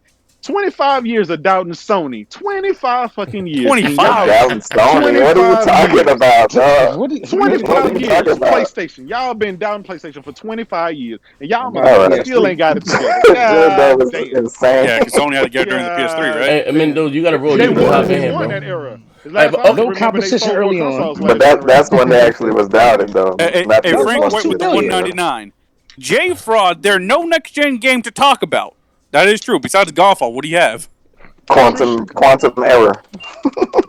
25 years of doubting Sony. 25 fucking years. 25? Down Sony. What are you 25 talking years. about, dog? What do you- 25 What are you years. talking about? PlayStation. Y'all been down PlayStation for 25 years. And y'all All motherfuckers right. still ain't got it together. That was damn. insane. Yeah, because Sony had to get it during the PS3, right? Hey, Mendoza, you got to roll. They You can hop in won here, bro. that era. Hey, Last but- I okay. No remember, they competition sold more early on. consoles But last that's when they actually was doubted, though. Hey, Not hey, this Frank one. White with the million. $1.99. J Fraud, there no next gen game to talk about. That is true. Besides Godfall, what do you have? Quantum error.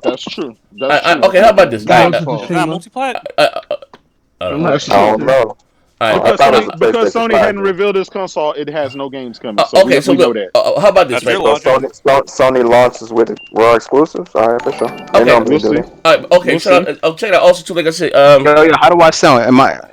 That's true. That's true. Okay, how about this? Godfall. It's not multi-plat. I don't know. I don't know. All right. I thought it was a Because PlayStation Sony 5 hadn't game. revealed this console, it has no games coming. So Okay, we so know look, that. how about this, That's right? your logic. Sony launches with raw exclusives. All right, for sure. They Okay. normally We'll do see. that. All right, okay, We'll so see. I'll check it out. Also, too, like I said, Yo, how do I sound?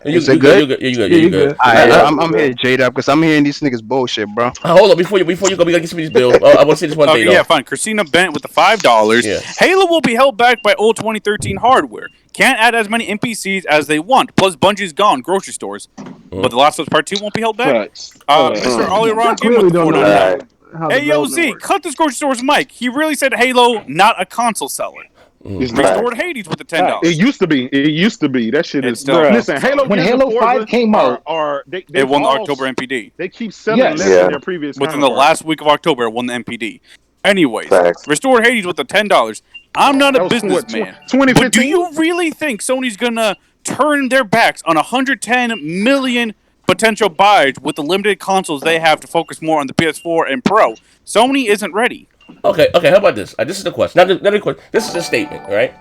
Is it good? You good. Yeah, you good. I'm here, Jada, because I'm hearing these niggas bullshit, bro. Hold on, before you go, we gotta get some of these bills. I want to say this one thing. Okay, yeah, though. fine. Christina Bent with the $5. Yeah. Halo will be held back by old 2013 hardware. Can't add as many NPCs as they want. Plus, Bungie's gone. Grocery stores. But The Last of Us Part 2 won't be held back. Facts. Mr. Ollie Ron Jim Clearly with the don't know $4.99. how the Hey, yo, development Z, works. cut this grocery store's mic. He really said Halo, not a console seller. It's Restored Hades with the $10. It used to be. It used to be. That shit It's is. still- Listen, Halo. When Gears Halo and 5 Forza came out, they It won the all- October MPD. They keep selling Yes. less Yeah. than their previous. Within the counterparts. last week of October, it won the MPD. Anyways, Facts. Restored Hades with the $10. I'm not That a was what, businessman. 2015? But do you really think Sony's gonna turn their backs on 110 million potential buyers with the limited consoles they have to focus more on the PS4 and Pro? Sony isn't ready. Okay. How about this? This is the question. Not a question. This is a statement, right?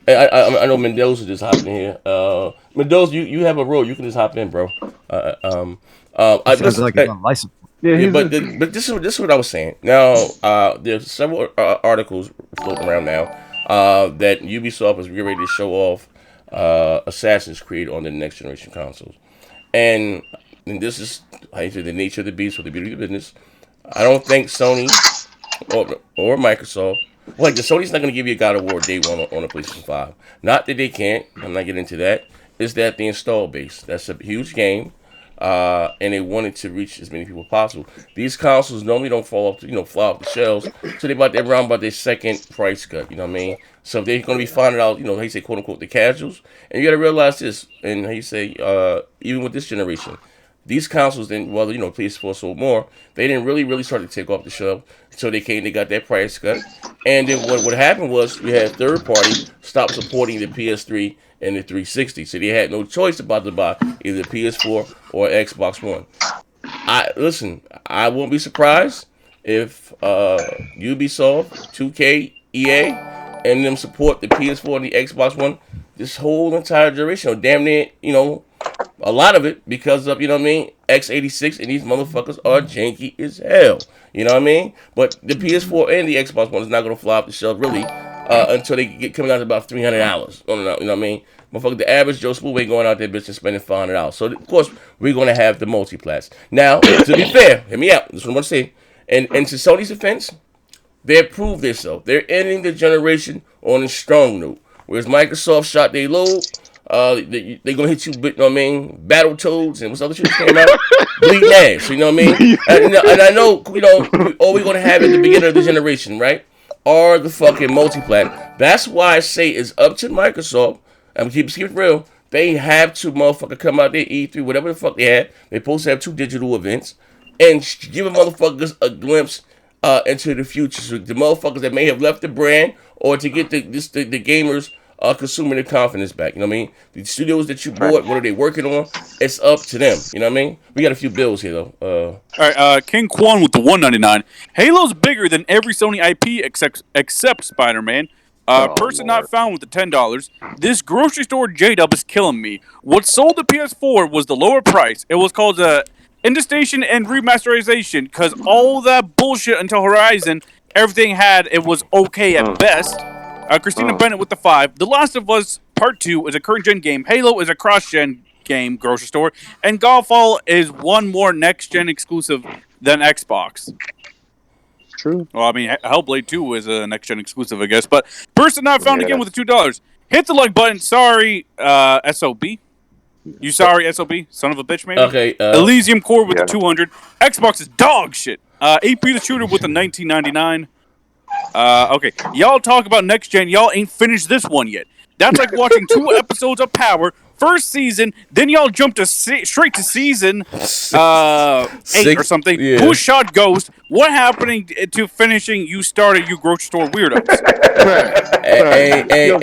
I know Mendoza just hopped in here. Mendoza, you have a role. You can just hop in, bro. Sounds like it's on license. Yeah, but this is what I was saying. Now, there's several articles floating around now that Ubisoft is getting ready to show off Assassin's Creed on the next generation consoles, and this is I say the nature of the beast or the beauty of the business. I don't think Sony or Microsoft. Like, the Sony's not going to give you a God of War day one on a PlayStation 5. Not that they can't. I'm not getting into that. It's that the install base. That's a huge game. And they wanted to reach as many people as possible. These consoles normally don't fly off the shelves, so they're around about their second price cut. You know what I mean? So they're going to be finding out, how you say, quote unquote, the casuals. And you got to realize this, and how you say, even with this generation, these consoles didn't, PS4 sold more. They didn't really start to take off the shelf until they got that price cut. And then what happened was we had third party stop supporting the PS3 and the 360, so they had no choice about to buy either PS4 or Xbox One. I won't be surprised if Ubisoft, 2K, EA, and them support the PS4 and the Xbox One this whole entire duration, or damn near, a lot of it because of, x86, and these motherfuckers are janky as hell. You know what I mean? But the PS4 and the Xbox One is not going to fly off the shelf really until they get coming out to about $300. You know what I mean? Motherfucker, the average Joe Spool ain't going out there, bitch, and spending $500. So, of course, we're going to have the multiplats. Now, to be fair, hear me out. This is what I want to say. And to Sony's defense, they proved themselves. They're ending the generation on a strong note. Whereas Microsoft shot their load, they're going to hit you with, Battletoads and what's other shit that came out? Bleeding ass, you know what I mean? And I know, all we're going to have at the beginning of the generation, right, are the fucking multiplat. That's why I say it's up to Microsoft. I'm keep it real. They have to motherfucker come out there, E3, whatever the fuck they had. They're supposed to have 2 digital events and give motherfuckers a glimpse into the future. So the motherfuckers that may have left the brand, or to get the gamers consuming their confidence back. You know what I mean? The studios that you bought, what are they working on? It's up to them. You know what I mean? We got a few bills here though. All right, King Quan with the $1.99. Halo's bigger than every Sony IP except Spider-Man. Person not found with the $10. This grocery store J-Dub is killing me. What sold the PS4 was the lower price. It was called Indestation and Remasterization, because all that bullshit until Horizon, everything it was okay at best. Christina Bennett with the 5. The Last of Us Part 2 is a current-gen game. Halo is a cross-gen game, grocery store. And Godfall is one more next-gen exclusive than Xbox. True. Well, I mean, Hellblade 2 is a next-gen exclusive, I guess. But person not found again with the $2. Hit the like button. Sorry, SOB. You sorry, SOB? Son of a bitch, maybe? Okay. Elysium Core with the 200. Xbox is dog shit. AP the Shooter with the 1999. Okay. Y'all talk about next-gen. Y'all ain't finished this one yet. That's like watching 2 episodes of Power. First season, then y'all jump to straight to season 8 or something. Yeah. Who shot Ghost? What happening to finishing? You started, you grocery store weirdos. Hey, What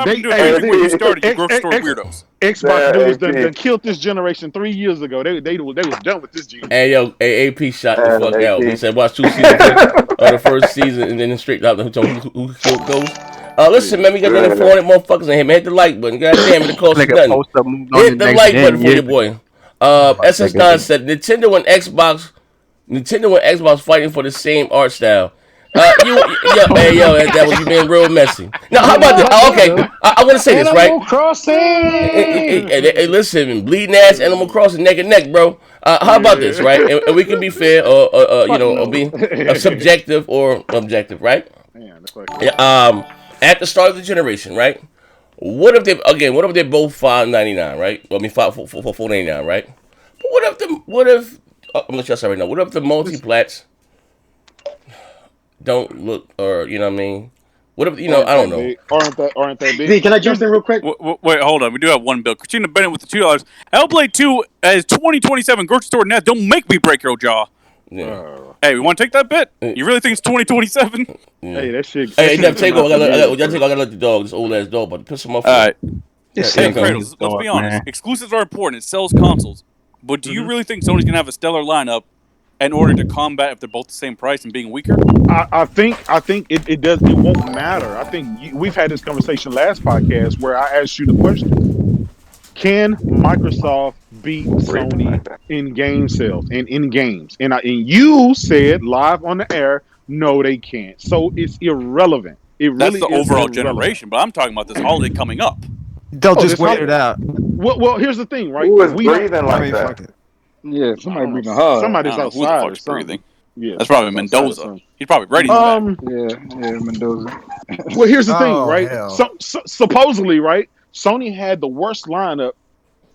happened to finishing where you started, you grocery store weirdos? Xbox dudes done killed this generation 3 years ago. They was done with this generation. Hey, yo, AP shot the fuck out. He said, watch 2 seasons of the first season and then straight out who killed Ghost. Listen, man, we got another 400 motherfuckers in here, man. Hit the like button. God damn it, it costs nothing. Hit the like button for your boy. SS9 said Nintendo and Xbox fighting for the same art style. That was being real messy. Now, how about this? Okay, I want to say this, right? Animal Crossing. Hey, listen, bleeding ass Animal Crossing, neck and neck, bro. How about this, right? And we can be fair, or be subjective or objective, right? At the start of the generation, right? What if they both $5.99, right? I mean, $4.99, right? But what if I'm gonna tell you right now. What if the multiplats don't look, or you know what I mean? What if I don't know? Aren't they big? Hey, can I jump in real quick? Wait, hold on. We do have one bill. Christina Bennett with the $2. Hellblade 2 as 2027 grocery store net. Don't make me break your jaw. Yeah. Hey, we want to take that bet? You really think it's 2027? Yeah. Hey, that shit. Hey, take over. I gotta let the dog, this old ass dog, but piss him off. All right. Hey, Kratos, let's be honest. Exclusives are important. It sells consoles. But do you really think Sony's gonna have a stellar lineup in order to combat if they're both the same price and being weaker? I think it does. It won't matter. I think we've had this conversation last podcast where I asked you the question: can Microsoft beat Sony in game sales and in games? And you said live on the air, no, they can't. So it's irrelevant. That's the overall generation. But I'm talking about this holiday coming up. They'll just wait it out. Well, here's the thing, right? Who is breathing like that? Yeah, somebody breathing hard. Somebody's outside. Who the or fuck's something. breathing? Yeah, that's probably Mendoza. He's probably ready for that. Yeah, Mendoza. Well, here's the thing, right? So supposedly, right? Sony had the worst lineup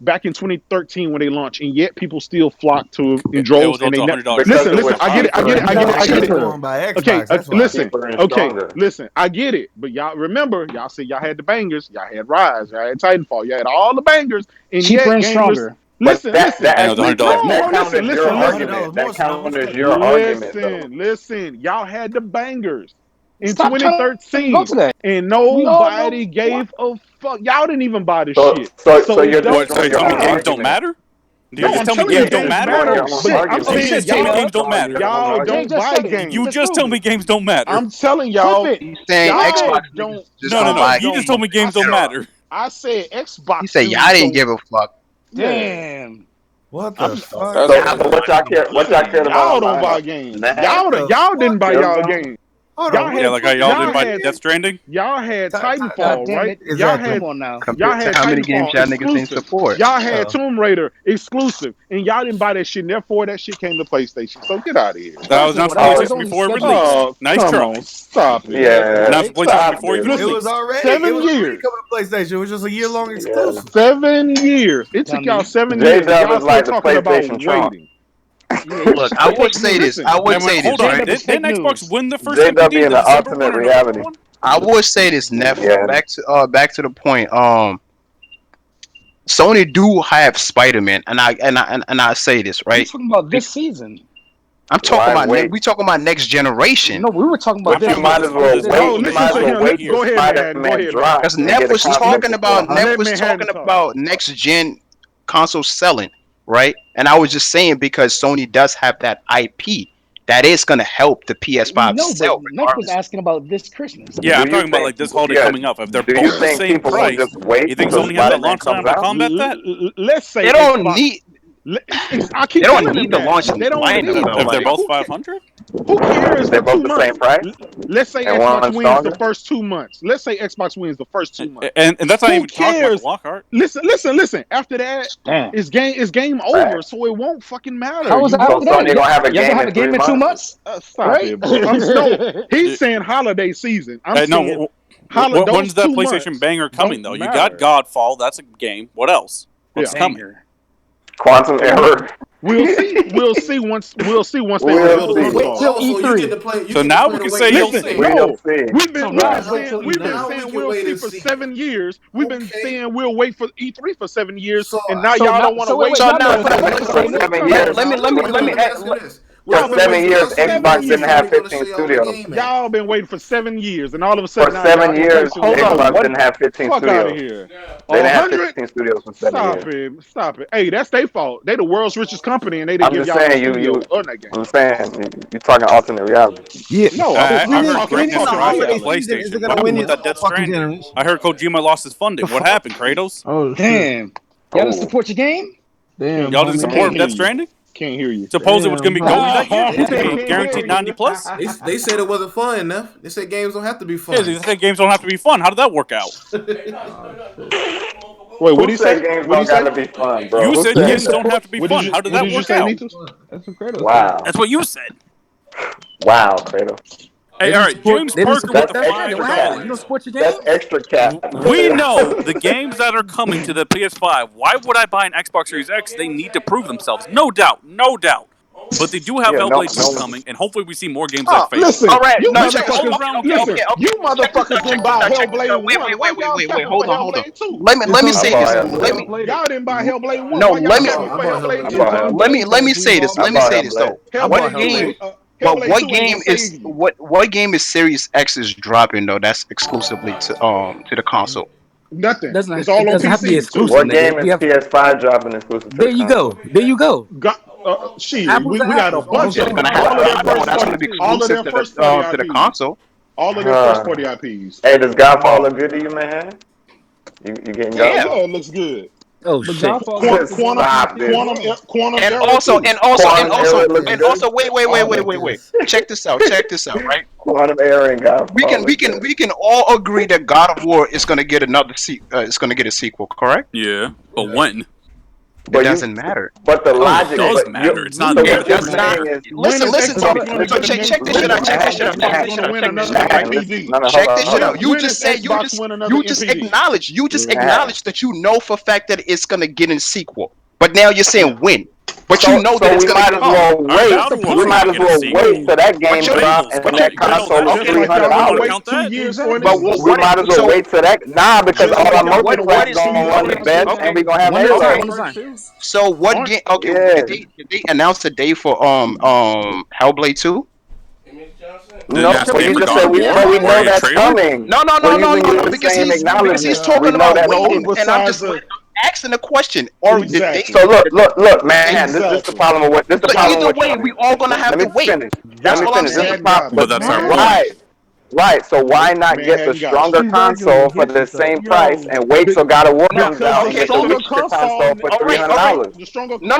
back in 2013 when they launched, and yet people still flocked to in droves. And they listen. I get it. Okay, listen. I get it. But y'all remember, y'all said y'all had the bangers, y'all had Rise, y'all had Titanfall, you had all the bangers, and cheaper and stronger. Listen. That counters your argument. Listen. Y'all had the bangers in 2013, and nobody gave a fuck. Y'all didn't even buy the shit. So games don't matter? You just tell me games don't matter? I'm You just tell me games don't matter. Y'all don't buy games. You just tell me games don't matter. I'm telling y'all. He's saying Xbox don't. No. You just told me games don't matter. I said Xbox. He said y'all didn't give a fuck. Damn. What the fuck? So, what y'all care about? Y'all don't buy games. Y'all didn't buy y'all games. Yeah, like how y'all didn't buy Death Stranding. Y'all had Titanfall, right? Exactly. Y'all had. Come on now. Y'all had how many games y'all niggas didn't support? Y'all had Tomb Raider exclusive, and y'all didn't buy that shit. And therefore, that shit came to PlayStation. So get out of here. That was not PlayStation before it released. Nice try. Stop it. Yeah. Not PlayStation before it It released. was already 7 years years. coming to PlayStation. It was just a year-long exclusive. 7 years. It took y'all 7 years. J-Dub Y'all is like still the talking about PlayStation Trump. waiting. Look, I would say this. Hold on. Didn't Xbox win the first J-Dub MPD? being The the December ultimate one or reality. one? I would say this, Neff. Yeah. Back to the point. Sony do have Spider-Man, and I say this We're right. talking about this season. I'm talking Why about wait? we talking about next generation. No, we were talking about But this. you might as well this- wait. no, You listen might as to well him. wait Go till ahead, man. Go Spider-Man ahead, drop. Because and Neff get a was console talking for about $400. Neff was talking about next gen console selling, right? And I was just saying because Sony does have that IP that is going to help the PS5 No, sell. but Neck was asking about this Christmas. Yeah, I'm Do you talking about think- like this holiday yeah, coming up. If they're do you both the think same people will price, just wait you think till Sony has that Spider-Man launch time comes to out? combat that? Let's say They don't Xbox- need. I keep They don't telling need them to that. launch They don't lineup, need though. If they're Like, both 500? Who cares They're for both 2 the same months? price. Let's say And Xbox one's wins the stronger? first 2 months. Let's say Xbox wins the first 2 months. And that's not Who even talking about cares? the Lockhart. Listen. After that, Damn. it's game over. So it won't fucking matter. How was it So after that? Sony gonna have a Y'all game gonna have in a game 3 in 2 months? months? Stop Right? it, bro. He's saying holiday season. I'm saying When's that those 2 PlayStation months banger coming don't though? You got matter. Godfall. That's a game. What else? What's coming? Quantum error. We'll see once they We'll reveal the see. Wait console. till Also, you E3. get to play. So now we can say you'll Listen, see. no, see. we've been now saying we can we'll wait see and for see. 7 years. We've been saying we'll wait for E3 for 7 years, So, and now So y'all now- don't want to so wait, wait. wait, so y'all now, know- For 7 years. let me For 7 years, Xbox didn't have 15 studios. Y'all been waiting for 7 years, and all of a For sudden now 7 y'all years, hold Xbox didn't have 15 fuck out of studios. here. They didn't have 100. 15 studios for 7 years. Stop it. Hey, that's their fault. They the world's richest company, and they didn't I'm give just y'all no saying, studios on that game. I'm saying, you're talking alternate reality. Yeah. No, I I'm heard talking greatness fucking drives the reality. season, is it PlayStation. gonna What happened win with this that Death whole fucking Stranding? generation? I heard Kojima lost his funding. What happened, Kratos? Oh, Damn. Y'all didn't support your game? damn. Y'all didn't homie. support Death Stranding? Can't hear you. Suppose it was going to be Damn, gold that year? homie. It's going to be guaranteed 90 plus? They said it wasn't fun enough. They said games don't have to be Yeah, fun. they said games don't have to be fun. How did that work out? Wait, what Who did he said say? games What did don't he gotta say? be fun, bro? You Who said said games that? don't have to be fun. How did that work out? That's what Kratos Wow. That's what you said. Wow, Kratos. Hey, all right, James Parker with the That's extra $5. cap. Support your games? That's extra cap. We know the games that are coming to the PS5. Why would I buy an Xbox Series X? They need to prove themselves. No doubt. No doubt. But they do have Yeah, Hellblade 2 no. coming, and hopefully we see more games like Fable. Listen, all right, you no, motherfuckers, listen, you motherfuckers didn't buy Hellblade 1. Why y'all capping for Hellblade 2? Let me say this. Y'all didn't buy Hellblade 1. No, Why y'all let me- capping for Hellblade 2? Let me say this. Let me say this though. What Hellblade game? 2, But Hellblade what 2 ain't game gonna is save you. what game is Series X is dropping though? That's exclusively to the console. Nothing. Doesn't It's all on doesn't have to be PC. exclusive. What nigga. game We is have- PS5 dropping exclusive to There the you console? go. There you go. Shit, Apples to we got a apples. bunch of It's gonna all of their have. first That's party, gonna be all of exclusive their to first party the IPs, console. all of their first party IPs. Hey, does Godfall look good to you, man? You getting Yeah, Godfall? it looks good. Oh shit. Quantum And Error also, too. and also, and Quantum also, Error looks and good. also, wait. Check this out, right? Quantum Error and Godfall. We can all agree that God of War is gonna get it's gonna get a sequel, correct? Yeah, but when? It doesn't matter. But the logic it does but matter. It's not so there. what you're saying is Listen to me. So check this shit out. Check this shit out. Check this shit out. You just said you just acknowledged that you know for a fact that it's gonna get in sequel. But now you're saying when. But you know that it's gonna come. We might as well wait till that game drops and that console is $300. But We might as well wait till that. Nah, because all our multiplayer gonna run the best, and we gonna have Halo. So what game? Okay, did they announce a date for Hellblade 2? No, but you just said we know that's coming. No. Because he's talking about waiting, and I'm just. asking the question. Or Exactly. So look, man. This is the problem with what. This is the problem either with way, we all gonna have to wait. That's all I'm saying. But that's our point. Right. So why not get the stronger console for the same price and wait till God of War comes out and get the weaker console for $300? The stronger. No.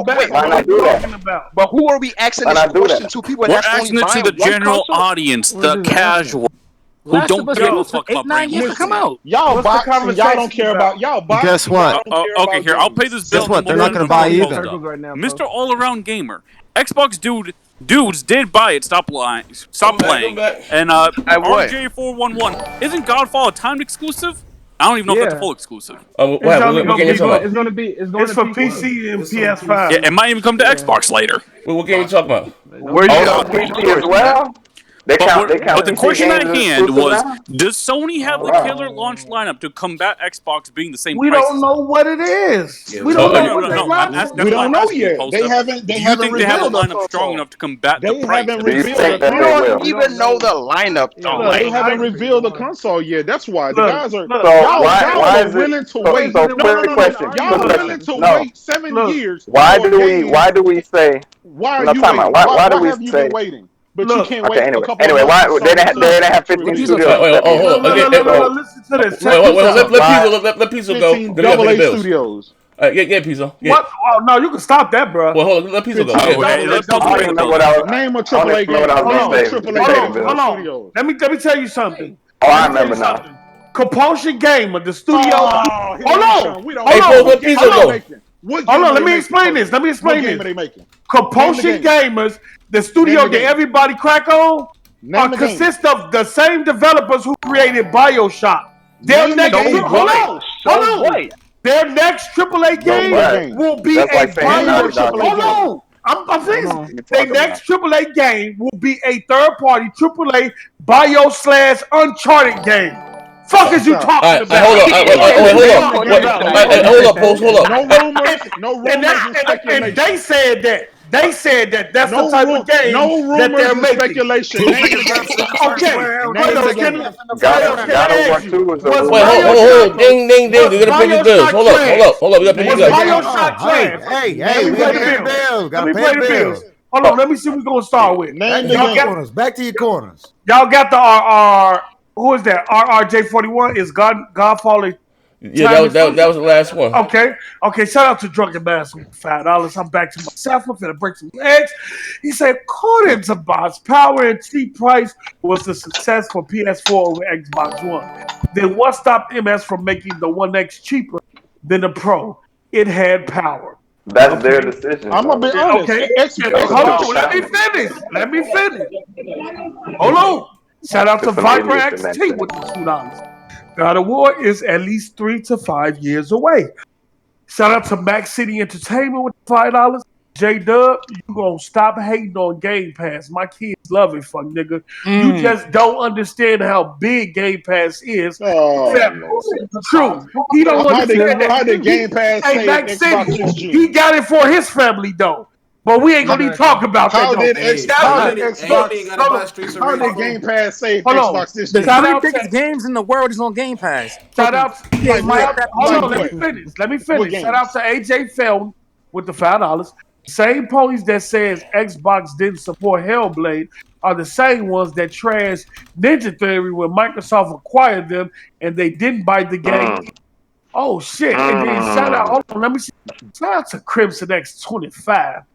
Wait, why not do that? But who are we asking this question to? People We're that's asking only it to buying the one general console? audience, the casual, who don't give a fuck about brand years to come out. Y'all box and y'all don't care about y'all box. Guess what? Okay, here, I'll pay this bill. Guess what? They're not going to buy either. Mr. All-Around Gamer, Xbox dudes did buy it. Stop lying. Stop playing. And RJ411, isn't Godfall a timed exclusive? I don't even know if that's a full exclusive. It's for PC and PS5. Yeah, it might even come to Xbox later. What game are you talking about? Where you go? PC as well? But the question at hand was, does Sony have the killer launch lineup to combat Xbox being the same We prices? don't know what it is. We don't know what the lineup is. We don't know yet. They haven't Do you think they have a lineup strong enough to combat the price? We don't even know the lineup. They haven't revealed the console yet. That's why the guys are. Why is willing to wait? So quick question. Y'all willing to wait 7 years? Why do we say? Why are No, you time out. waiting? Why do we have you say? been waiting? But you can't wait anyway, a couple anyway, of months. why they didn't have 15 studios? Hold on. Listen to this. Let Pizzo go. Double A Studios. Get Pizzo. What? Oh no, you can stop that, bro. Well, hold on. Let Pizzo go. Name a AAA game. Hold on. Let me tell you something. Oh, I remember now. Compulsion Gamer, the studio. Hold on. Let Pizzo go. Hold on, let me explain this. What game are they making? Compulsion Gamers, the studio that everybody crack on, consists of the same developers who created BioShock. Their next Their next AAA game will be a BioShock. Hold on. I'm saying their next AAA game will be a third-party AAA Bio/Uncharted game. Fuck is you talking about? Hold up, Post. Hold up. No rumors, and they said that. They said that that's the type of game that they're making. Speculation. Okay. Hold on. Ding. You gotta pay the bills. Hold up. You gotta pay the bills. Hey, we gotta pay the bills. Gotta pay the bills. Hold on. Let me see what we're gonna start with. Back to your corners. Y'all got the RR. Who is that? RRJ41 is Godfall. Yeah, that was the last one. Okay. Shout out to Drunken Bass with $5. I'm back to myself. I'm finna break some legs. He said, according to bots, power and cheap price was a success for PS4 over Xbox One. Then what stopped MS from making the One X cheaper than the Pro? It had power. That's their decision. I'm gonna be honest. Okay. Hold on. Let me finish. Hold on. Shout out to Viper XT with the $2. God of War is at least 3 to 5 years away. Shout out to Max City Entertainment with $5. J-Dub, you gonna stop hating on Game Pass. My kids love it, fuck nigga. You just don't understand how big Game Pass is. True. He don't understand that. How did Game Pass say Max Xbox City, 6G? he got it for his family though. But we ain't gonna even talk about that. How did Game Pass say Xbox this year? The three biggest games in the world is on Game Pass. Shout out. Hold on, let me finish. Shout out to AJ Felton with the $5. Same police that says Xbox didn't support Hellblade are the same ones that trashed Ninja Theory when Microsoft acquired them and they didn't buy the game. Oh shit! And then shout out. Hold on, let me see. Shout out to Crimson X25.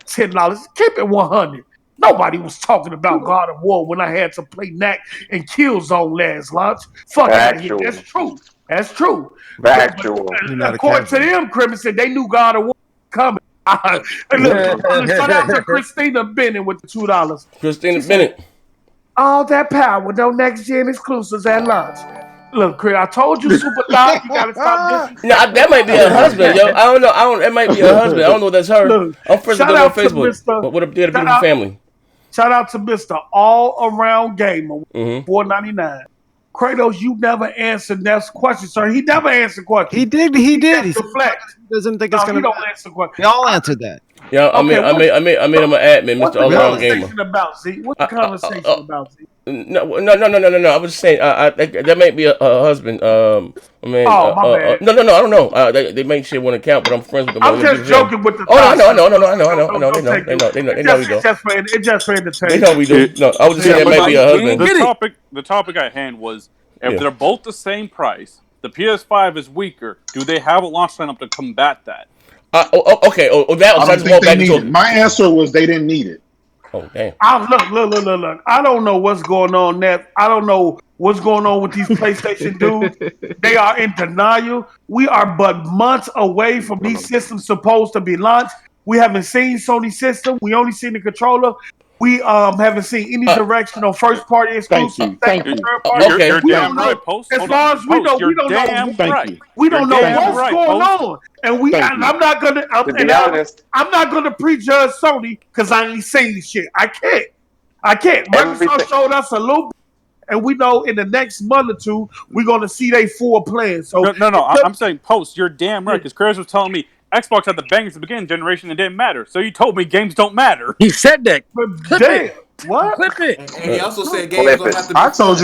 $10. Keep it 100. Nobody was talking about God of War when I had to play Knack and Killzone last launch. Fuck out here. That's true. According to them, Crimson, they knew God of War coming. Shout out to Christina Bennett with the $2. Christina Bennett. All that power, no next gen exclusives at launch. Look, Chris, I told you, Super Dog, you gotta stop this. No, that might be her husband, yo. I don't know. That might be her husband. I don't know if that's her. Look, I'm friends with her on Facebook. What a beautiful family. Shout out to Mr. All Around Gamer, $4.99. Kratos, you never answered that question, sir. He never answered questions. He did. He deflect. doesn't think it's gonna. He don't answer questions. Y'all answered that. Yeah, I made him an admin, What's Mr. the All Around Gamer. conversation about, Z? What's the conversation about, Z? No. I was just saying, that might be a husband. I mean, Oh, my bad. no. I don't know. They make shit want to count, but I'm friends with them. I'm just joking with the. Oh, I know. They know we do. It's just for entertainment. They know we do. No, I was just saying that might be a husband. The topic at hand was if they're both the same price, the PS5 is weaker. Do they have a launch lineup to combat that? Okay. That was I don't think they need it. My answer was they didn't need it. Oh, damn. Look. I don't know what's going on there. I don't know what's going on with these PlayStation dudes. They are in denial. We are but months away from these systems supposed to be launched. We haven't seen Sony system. We only seen the controller. We haven't seen any direction on first party exclusive. Thank you. Okay. You're damn right, Post. As far as we know, we don't know. We don't know what's going on, and I'm not gonna. I'm not gonna prejudge Sony because I ain't saying shit. I can't. Microsoft showed us a little bit, and we know in the next month or two we're gonna see they full plan. So no. I'm saying, Post. You're damn right because Chris was telling me Xbox had the bangers at the beginning generation and it didn't matter. So you told me games don't matter. He said that. Damn. What? Clip it. And he also said games don't have to be. I told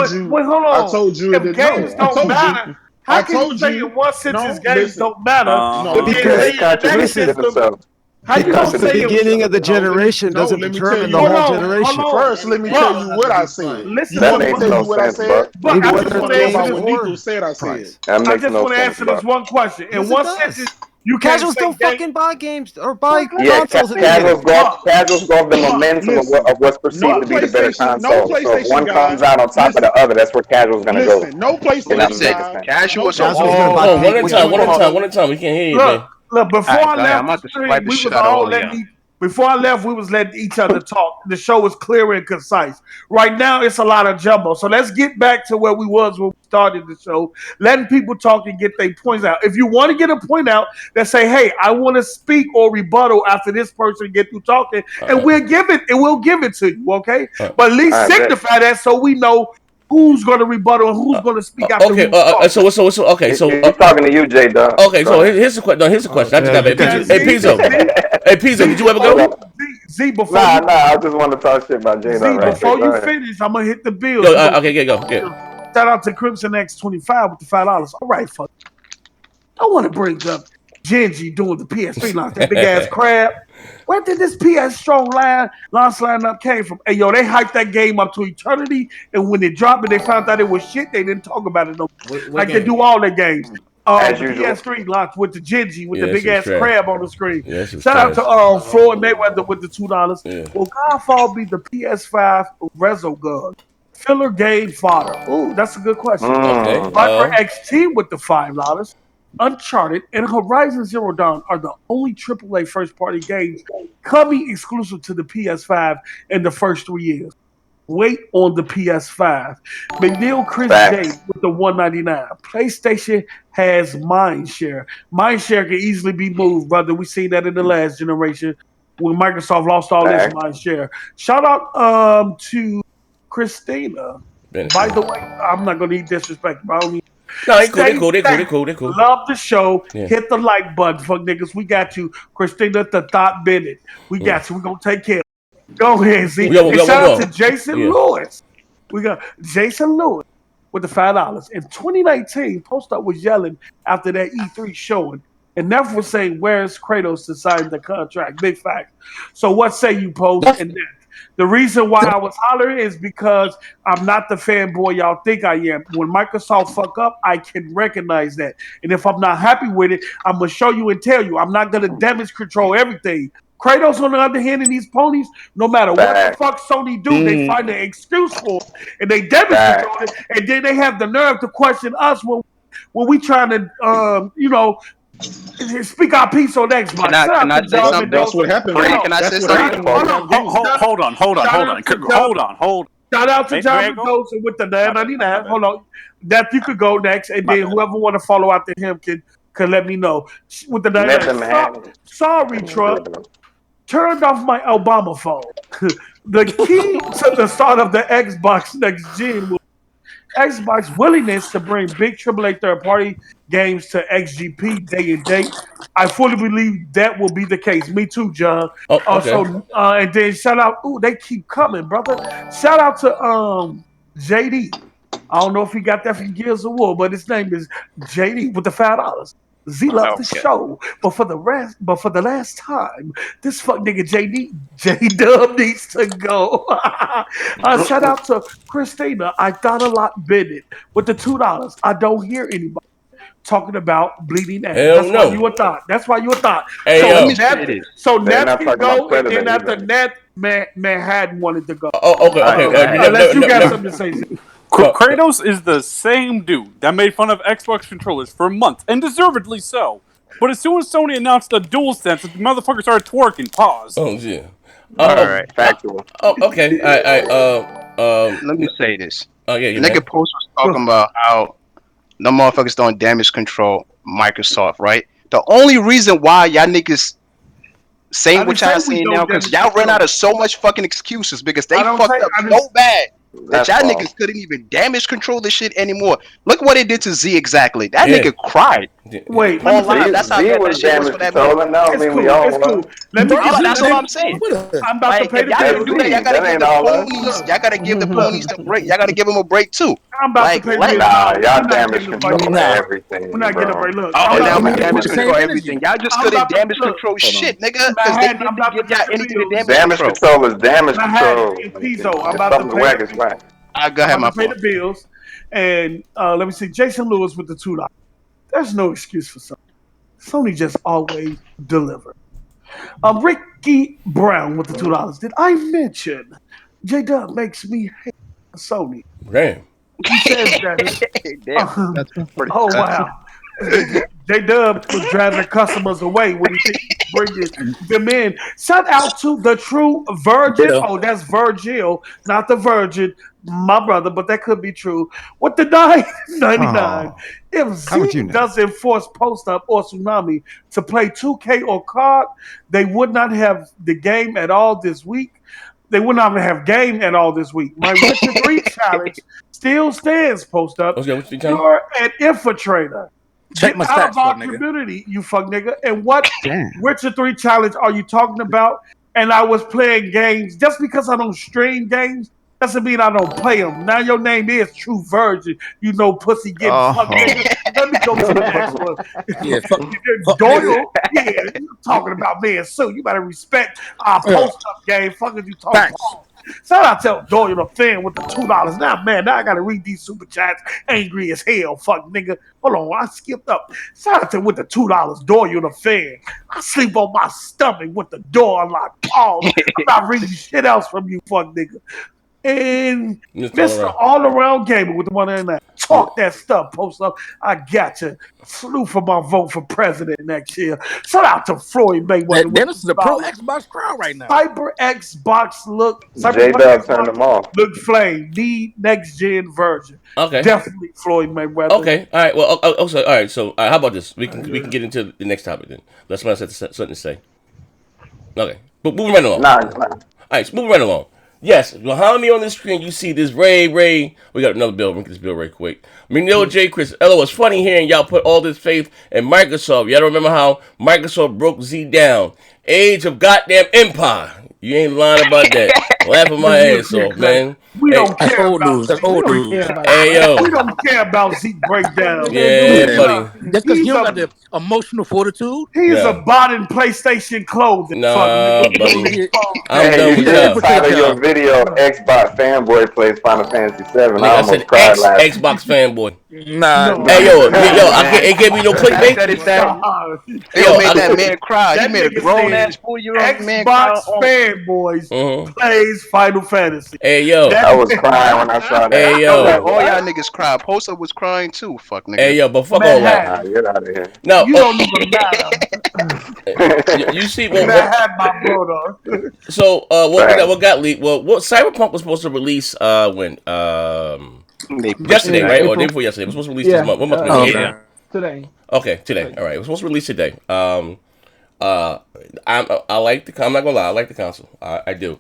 you. Wait, hold on. I told you if games don't matter. How can you say in one sentence games don't matter? Because the beginning of the generation doesn't determine the whole generation. First, let me tell you what I said. Listen, that makes no sense, bro. But I just want to answer what Nico said. I said. I just want to answer this one question. In one sentence, you can't Casuals don't fucking buy games or buy Yeah, consoles. casuals go off the momentum of what's perceived to be the better console. So if one comes out on top of the other, that's where casuals gonna go. No PlayStation. Casuals. One at a time. We can't hear you, man. Look, before I left, we was letting each other talk. The show was clear and concise. Right now, it's a lot of jumbo. So let's get back to where we was when we started the show, letting people talk and get their points out. If you want to get a point out, then say, hey, I want to speak or rebuttal after this person get through talking, and we'll give it to you, okay? But at least signify that so we know who's going to rebuttal and who's going to speak after. Okay, so I'm talking to you, J Dub. Okay, so here's the question. No, here's the question. I just got it. Hey, Pizzo, did you ever go? Z, before I just want to talk shit about J Dub. Before you finish, I'm gonna hit the bill. Okay, go. Shout out to Crimson X25 with the $5. All right, fuck. I want to bring up Genji doing the PS3 launch. That big ass crab. Where did this PS strong launch lineup came from? Hey, yo, they hyped that game up to eternity, and when they dropped it, they found out it was shit. They didn't talk about it no more. Like they do all their games. The PS3 launch with the Genji with the big ass crab on the screen. Shout out to Floyd Mayweather with the $2. Yeah. Will Godfall be the PS5 Resogun? Filler game fodder. Ooh, that's a good question. Viper XT with the $5. Uncharted and Horizon Zero Dawn are the only AAA first-party games coming exclusive to the PS5 in the first 3 years. Wait on the PS5. McNeil Chris J with the $1.99. PlayStation has mindshare. Mindshare can easily be moved, brother. We seen that in the last generation when Microsoft lost all its mindshare. Shout out to Christina. By the way, I'm not gonna eat disrespect, but I don't need. No, they cool. Love the show. Yeah. Hit the like button, fuck niggas. We got you, Christina the Thought Bennett. We got you. We're gonna take care. Go ahead, Z. Shout out to Jason Lewis. We got Jason Lewis with the $5. In 2019, Post Up was yelling after that E3 showing, and Neff was saying, "Where's Kratos to sign the contract?" Big fact. So what say you, Post? And that. The reason why I was hollering is because I'm not the fanboy y'all think I am. When Microsoft fuck up, I can recognize that. And if I'm not happy with it, I'm going to show you and tell you. I'm not going to damage control everything. Kratos, on the other hand, and these ponies, no matter what the fuck Sony do, they find an excuse for it, and they damage control it, and then they have the nerve to question us when we trying to, speak our piece on Xbox. Can I say something? That's what happened. Can I say something? Hold on. Shout out to John Mendoza with the 999. Hold on. That you could go next, and then whoever want to follow after him can let me know. With the 999. Sorry, Trump. Turned off my Obama phone. The key to the start of the Xbox next gen was Xbox willingness to bring big AAA third-party games to XGP day and date. I fully believe that will be the case. Me too, John. Oh, okay. And then shout out. Ooh, they keep coming, brother. Shout out to JD. I don't know if he got that from Gears of War, but his name is JD with the $5. Z loves the show, but for the last time, this fuck nigga J Dub needs to go. Shout out to Christina. I thought a lot Bennett with the $2. I don't hear anybody talking about bleeding ass. Hell That's no. why you a thought. That's why you a thought. Hey, So They're Nat not can talking go, about and then after Predator Nat, Manhattan wanted to go. Oh, okay. Unless you got something to say. Z. Kratos is the same dude that made fun of Xbox controllers for months, and deservedly so. But as soon as Sony announced the DualSense, the motherfucker started twerking. Pause. Oh yeah. All right. Factual. Oh, okay. Let me say this. Oh yeah. Nigga Post was talking about how the motherfuckers don't damage control Microsoft, right? The only reason why y'all niggas saying what y'all saying now, because y'all ran out of so much fucking excuses because they fucked up so bad that y'all niggas couldn't even damage control this shit anymore. Look what it did to Z exactly. That nigga cried. Wait, that's how bad that shit was for that man. It's cool. That's all I'm saying. I'm about to pay the y'all bill. do that, y'all gotta give the ponies. Y'all gotta give the ponies a break. Y'all gotta give them a break too. I'm about to pay the bill. Nah, y'all damage control everything. We're not getting a break. Look, now we damage control everything. Y'all just couldn't damage control shit, nigga, because they didn't give y'all anything to damage control. Damage control is damage control. Pizzo, I'm about to pay the bill. Go ahead, I'm my about to pay the bills, and let me see. Jason Lewis with the $2. There's no excuse for Sony. Sony just always deliver. Ricky Brown with the $2. Did I mention J Dub makes me hate Sony? Damn. He says that. That's pretty. Oh wow. J Dub was driving customers away when he bringing them in. Shout out to the true virgin. Oh, that's Virgil, not the virgin, my brother, but that could be true. With the 9.99, if Z doesn't force Post Up or Tsunami to play 2K or COD, they would not have the game at all this week. They would not have game at all this week. My Witcher 3 challenge still stands, Post Up. Okay, what you You're an infiltrator. Check my Get out stats, of our fuck nigga. community, you fuck nigga. And what Witcher 3 challenge are you talking about? And I was playing games. Just because I don't stream games doesn't mean I don't play them. Now your name is True Virgin. You know pussy getting fucked nigga. Let me go to the next one. Yeah, fuck Doyle, yeah, you talking about me and Sue. You better respect our post-up game. Fuck is you talking about? Shout out to Doyle the fan with the $2. Now, man, now I gotta read these super chats. Angry as hell, fuck nigga. Hold on, I skipped up. Shout out to with the $2. Doyle the fan. I sleep on my stomach with the door unlocked. Pause. I'm not reading shit else from you, fuck nigga. And Mr. All Around Gamer with the one in that. Talk that stuff, Post Up. I got you. Salute for my vote for president next year. Shout out to Floyd Mayweather. This is a pro Xbox crowd right now. Cyber Xbox look. J-Dub turned them off. Look flame. The next gen version. Okay. Definitely Floyd Mayweather. Okay. All right. Well. Also. All right. So, how about this? We can get into the next topic then. Let's have something to say. Okay. But moving right along. All right. So moving right along. Yes, behind me on the screen, you see this Ray. We got another bill. We'll get this bill right quick. Manila J. Chris. Ella, it's funny hearing y'all put all this faith in Microsoft. Y'all don't remember how Microsoft broke Z down. Age of goddamn empire. You ain't lying about that. Laughing my ass off, man. We don't care old about news. That's old news. Hey, yo. We don't care about Zeke breakdown. Yeah, buddy. That's because you don't got the emotional fortitude. He's a bot in PlayStation clothing. Nah, buddy. I'm Hey, done you with should that. title your video Xbox Fanboy Plays Final Fantasy 7. Nigga, I I almost said cried last Xbox fanboy. Nah. Hey, yo, it gave me no clickbait. Yo, made that man cry. He made a grown ass 4-year-old man cry. Xbox fanboys plays Final Fantasy. Hey, yo. I was crying when I saw that. Hey, yo. All y'all niggas cry. Poster was crying too. Fuck nigga. Hey, yo, but fuck all that. Get out of here. No, you don't even matter. You see, I had my brother. So, what got leaked? Well, what Cyberpunk was supposed to release when? Yesterday, right? Or day before yesterday. It was supposed to release this month. What month? Today. Okay, today. All right. It was supposed to release today. I like the. I'm not gonna lie. I like the console. I do.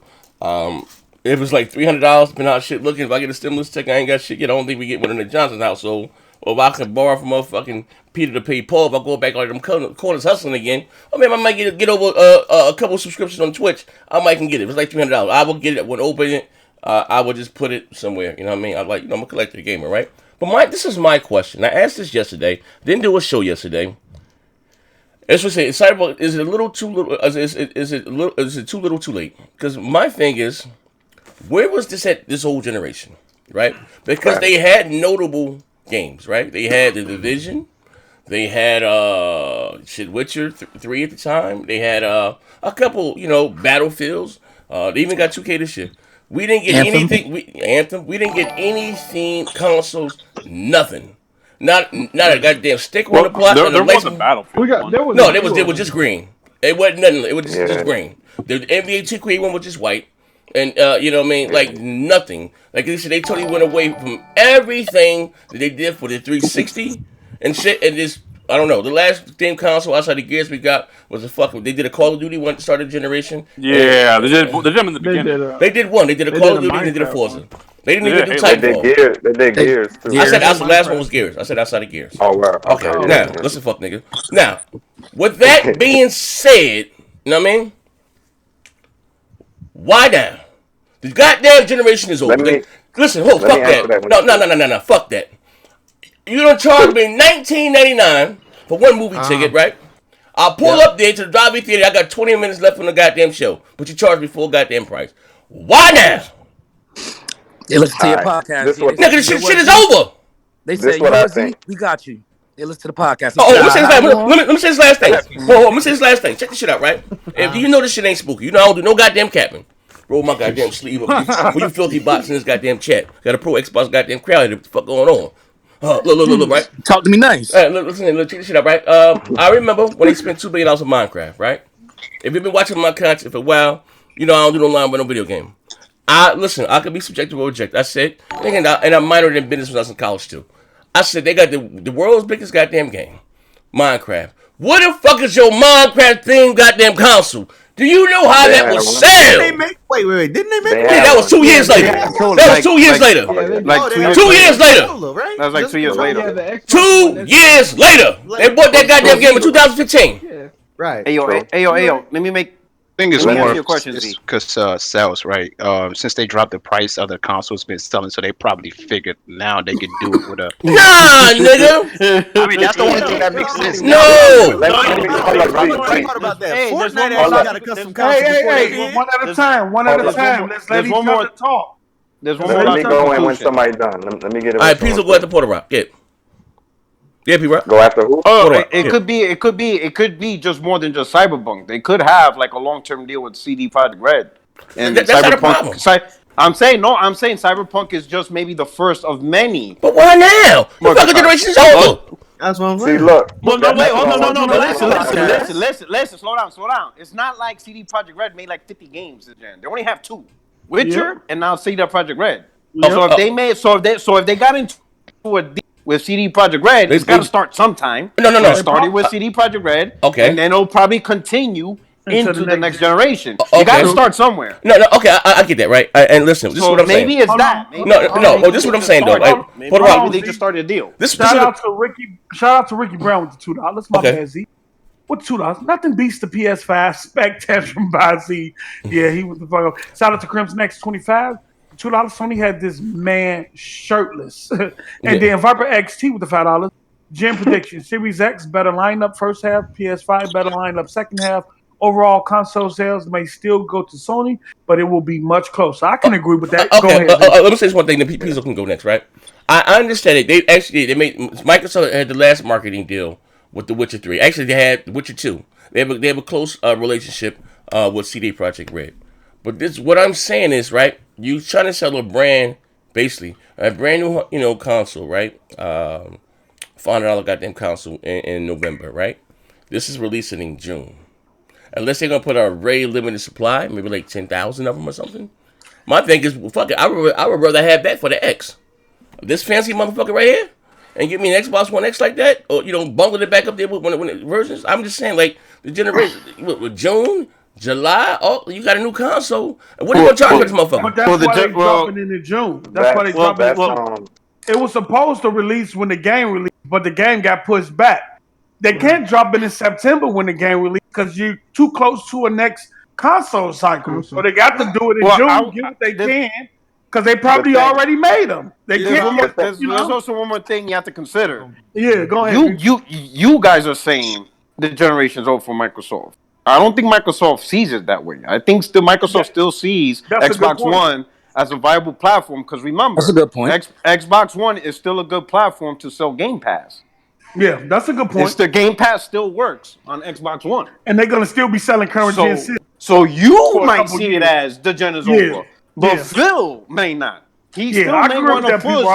It was like $300. Depending on how shit looking. If I get a stimulus check, I ain't got shit yet. I don't think we get one in the Johnson household. Or if I can borrow from motherfucking Peter to pay Paul. If I go back on them corners hustling again, I mean, I might get over a couple subscriptions on Twitch. I might can get it. It's like $300. I will get it when open it. I will just put it somewhere. You know what I mean? I'm a collector gamer, right? But this is my question. I asked this yesterday. Didn't do a show yesterday. As we say, Cyberpunk, is it a little too little? Is it too little, too late? Because my thing is, where was this at this whole generation, right? Because they had notable games, right? They had The Division, they had Witcher 3 at the time. They had a couple, Battlefields. They even got 2K this year. We didn't get anything. Anthem. We didn't get any themed consoles. Nothing. Not a goddamn stick on the plot. There was a Battlefield. It was just green. It wasn't nothing. It was just green. The NBA 2K one was just white, and you know what I mean, like nothing. Like they said, they totally went away from everything that they did for the 360 and shit. And just I don't know. The last game console outside the Gears we got was They did a Call of Duty one to start a generation. Yeah, they did them in the beginning. They did one. They did a Call of Duty. And they did a Forza. They didn't even do Titanfall. They did Gears too. I said the last one was Gears. I said outside of Gears. Oh, wow. Okay. Now, listen, fuck nigga. Now, with that being said, you know what I mean? Why now? The goddamn generation is over. Listen, fuck that. No, fuck that. You don't charge me $19.99 for one movie ticket, right? I'll pull up there to the drive-in theater. I got 20 minutes left on the goddamn show, but you charge me full goddamn price. Why now? They listen to your podcast. Nigga, this shit is over. They say, we got you. They listen to the podcast. Let me say this last thing. Let me say this last thing. Check this shit out, right? If you know this shit ain't spooky, you know I don't do no goddamn capping. Roll my goddamn sleeve up. You filthy bots in this goddamn chat. Got a pro Xbox goddamn crowd here. What the fuck going on? Look, right? Talk to me nice. Listen, check this shit out, right? I remember when they spent $2 billion on Minecraft, right? If you've been watching my content for a while, you know I don't do no line with no video game. I could be subjective or rejected. I said, and I'm minored in business when I was in college too. I said they got the world's biggest goddamn game, Minecraft. What the fuck is your Minecraft themed goddamn console? Do you know how that was sell? Wait, didn't they make it? Yeah, that was 2 years later. That was 2 years later. 2 years later. That was like 2 years later. 2 years later. They bought that goddamn game in 2015. Right. Hey yo. Let me make. I think it's Let me more ask you a question, Z. because sales, right? Since they dropped the price, other consoles been selling, so they probably figured now they can do it with a. Nah, nigga. I mean, that's the only thing that makes sense. No. What about that? Fortnite actually got a custom console. Hey, one at a time. One at a time. Let's let each other talk. There's one more. Let me go in when somebody's done. Let me get it. All right, Pizza, go at the Porter Rock. Yeah, P-Rock. Go after who? It could be just more than just Cyberpunk. They could have like a long-term deal with CD Projekt Red. And that's not a problem. I'm saying Cyberpunk is just maybe the first of many. But why now? The fucking generation's over. That's what I'm saying. See, look. Well, no, wait, listen. Slow down. It's not like CD Projekt Red made like 50 games this gen. They only have 2, Witcher and now CD Projekt Red. So if they got into a deal with CD Projekt Red, it's got to start sometime. No. It started with CD Projekt Red, okay, and then it'll probably continue into the next generation. You got to start somewhere. No, okay, I get that, right? And listen, this is what I'm saying. Maybe it's that. No. This is what I'm saying, though. Right? Maybe they just started a deal. Shout out to Ricky Brown with the $2. My man, Z. What $2? Nothing beats the PS5 spec tantrum by Z. Yeah, he was the fuck up. Shout out to Crimson X25. $2. Sony had this man shirtless. Then Viper XT with the $5. Gen prediction: Series X better lineup first half, PS5 better lineup second half. Overall console sales may still go to Sony, but it will be much closer. I can agree with that. Okay, go ahead. let me say this one thing. Then Pizzo can go next, right? I understand it. They made Microsoft had the last marketing deal with The Witcher 3. Actually, they had The Witcher 2. They have a close relationship with CD Projekt Red. But what I'm saying is, right, you trying to sell a brand, basically, a brand new, console, right? $500 goddamn console in November, right? This is releasing in June. Unless they're going to put a very limited supply, maybe like 10,000 of them or something. My thing is, fuck it, I would rather have that for the X. This fancy motherfucker right here, and give me an Xbox One X like that, or, bundle it back up there with one of the versions. I'm just saying, like, the generation, with June, July, you got a new console. What are you going to charge for this motherfucker? But that's why they're dropping it in June. That's why they dropping it. It was supposed to release when the game released but the game got pushed back. They can't drop it in September when the game released because you're too close to a next console cycle. So they got to do it in June, get what they can, because they probably already made them. They can't. There's also one more thing you have to consider. Yeah, go ahead. You guys are saying the generation's over for Microsoft. I don't think Microsoft sees it that way. I think Microsoft still sees Xbox One as a viable platform because remember, that's a good point. Xbox One is still a good platform to sell Game Pass. Yeah, that's a good point. It's the Game Pass still works on Xbox One, and they're gonna still be selling current gen systems. So you might see it as the gen is over, but Phil may not. He still may want to push.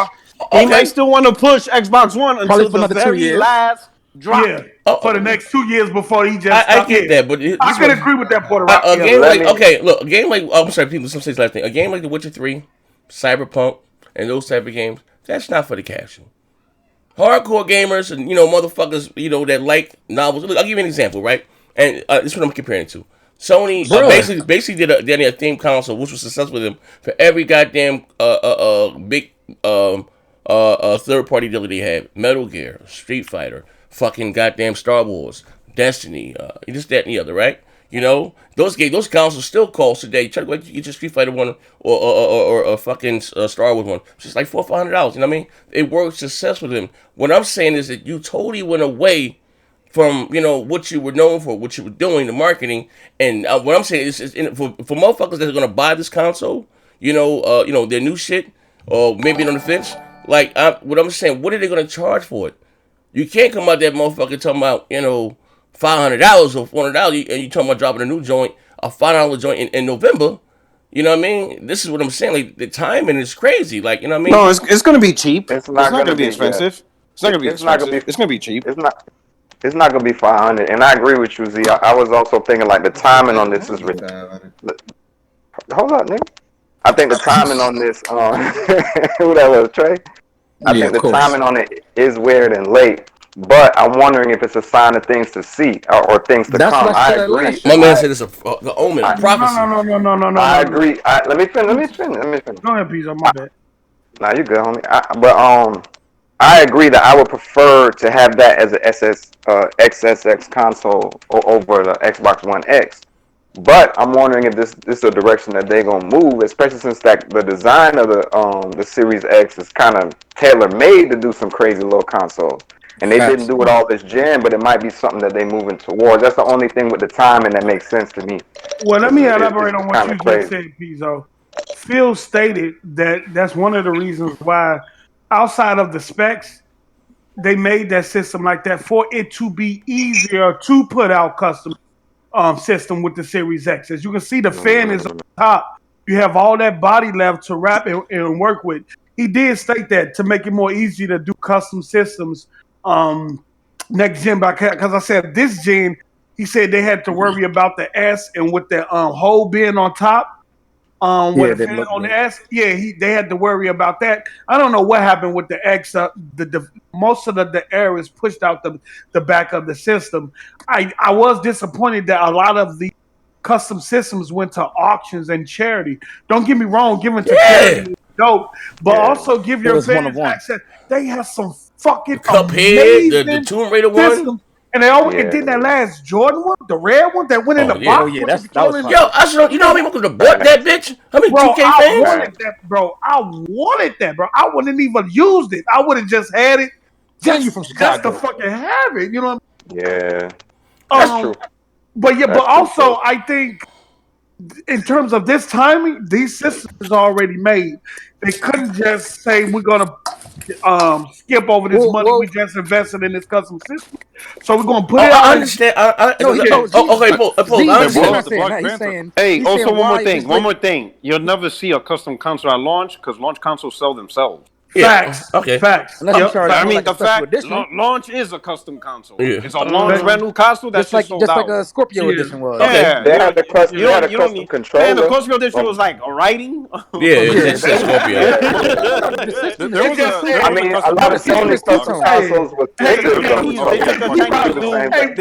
He may still want to push Xbox One until the very last drop. Yeah, for the next 2 years before he just. I get that, but I can agree with that part. A game like a game like I'm sorry, people. Some say last thing. A game like The Witcher 3, Cyberpunk, and those type of games. That's not for the casual. Hardcore gamers and motherfuckers that like novels. Look, I'll give you an example, right? And this is what I'm comparing it to. Sony basically did a theme console which was successful with them for every goddamn big third party deal they had. Metal Gear, Street Fighter, fucking goddamn Star Wars, Destiny, this, that, and the other, right? Those consoles still cost today. Try to go get your Street Fighter one or a fucking Star Wars one. It's just like $400 or $500. You know what I mean? It worked successful with them. What I'm saying is that you totally went away from what you were known for, what you were doing, the marketing, and what I'm saying is for motherfuckers that are gonna buy this console, their new shit, or maybe on the fence. Like what I'm saying, what are they gonna charge for it? You can't come out that motherfucker talking about $500 or $400, and you talking about dropping a new joint, a $5 joint in November. You know what I mean? This is what I'm saying. Like the timing is crazy. Like you know what I mean? No, it's gonna be cheap. It's not gonna be expensive. It's not gonna be expensive. It's gonna be cheap. It's not gonna be 500, and I agree with you, Z. I was also thinking like the timing on this is ridiculous. Hold up, nigga. I think the timing on this, who that was, Trey? I think the timing on it is weird and late, but I'm wondering if it's a sign of things to see or things to come. I agree. My man said it's the omen, prophecy. No. I agree. Let me finish. Go ahead, Pizzo. My bad. Nah, you good, homie. I agree that I would prefer to have that as a XSX console over the Xbox One X. But I'm wondering if this is a direction that they're gonna move, especially since that the design of the Series X is kind of tailor made to do some crazy little consoles. And they didn't do it all this gen, but it might be something that they're moving towards. That's the only thing with the timing that makes sense to me. Well, let me elaborate on what you just said, Pizzo. Phil stated that that's one of the reasons why, outside of the specs, they made that system like that for it to be easier to put out custom system with the Series X. As you can see, the fan is on top. You have all that body left to wrap and work with. He did state that to make it more easy to do custom systems next gen. Because I said this gen, he said they had to worry about the S and with the hole being on top. On the S, they had to worry about that. I don't know what happened with the X. Most of the air is pushed out the back of the system. I was disappointed that a lot of the custom systems went to auctions and charity. Don't get me wrong, giving to charity is dope, but also give your fans access. They have some fucking Cuphead, the Tomb Raider one. And they always did that last Jordan one, the red one that went in the box. Oh yeah, that was fun. Yo, I should, how many people could have bought that bitch? How many 2K fans? I wanted that, bro. I wouldn't even used it. I would have just had it just to fucking have it. You know what I mean? Yeah, that's true. But also I think in terms of this timing, these systems are already made. They couldn't just say we're gonna skip over this money we just invested in this custom system. So we're gonna put it out. I understand. Hey, also one more thing. You'll never see a custom console at launch because launch consoles sell themselves. Facts. Okay. Facts. I mean, the fact launch is a custom console. Yeah. It's a launch brand new console that's just like a Scorpio edition was. Yeah. They had the custom, controller. And the Scorpio edition was like a writing. It's Scorpio. I mean, a lot of Sony custom consoles were They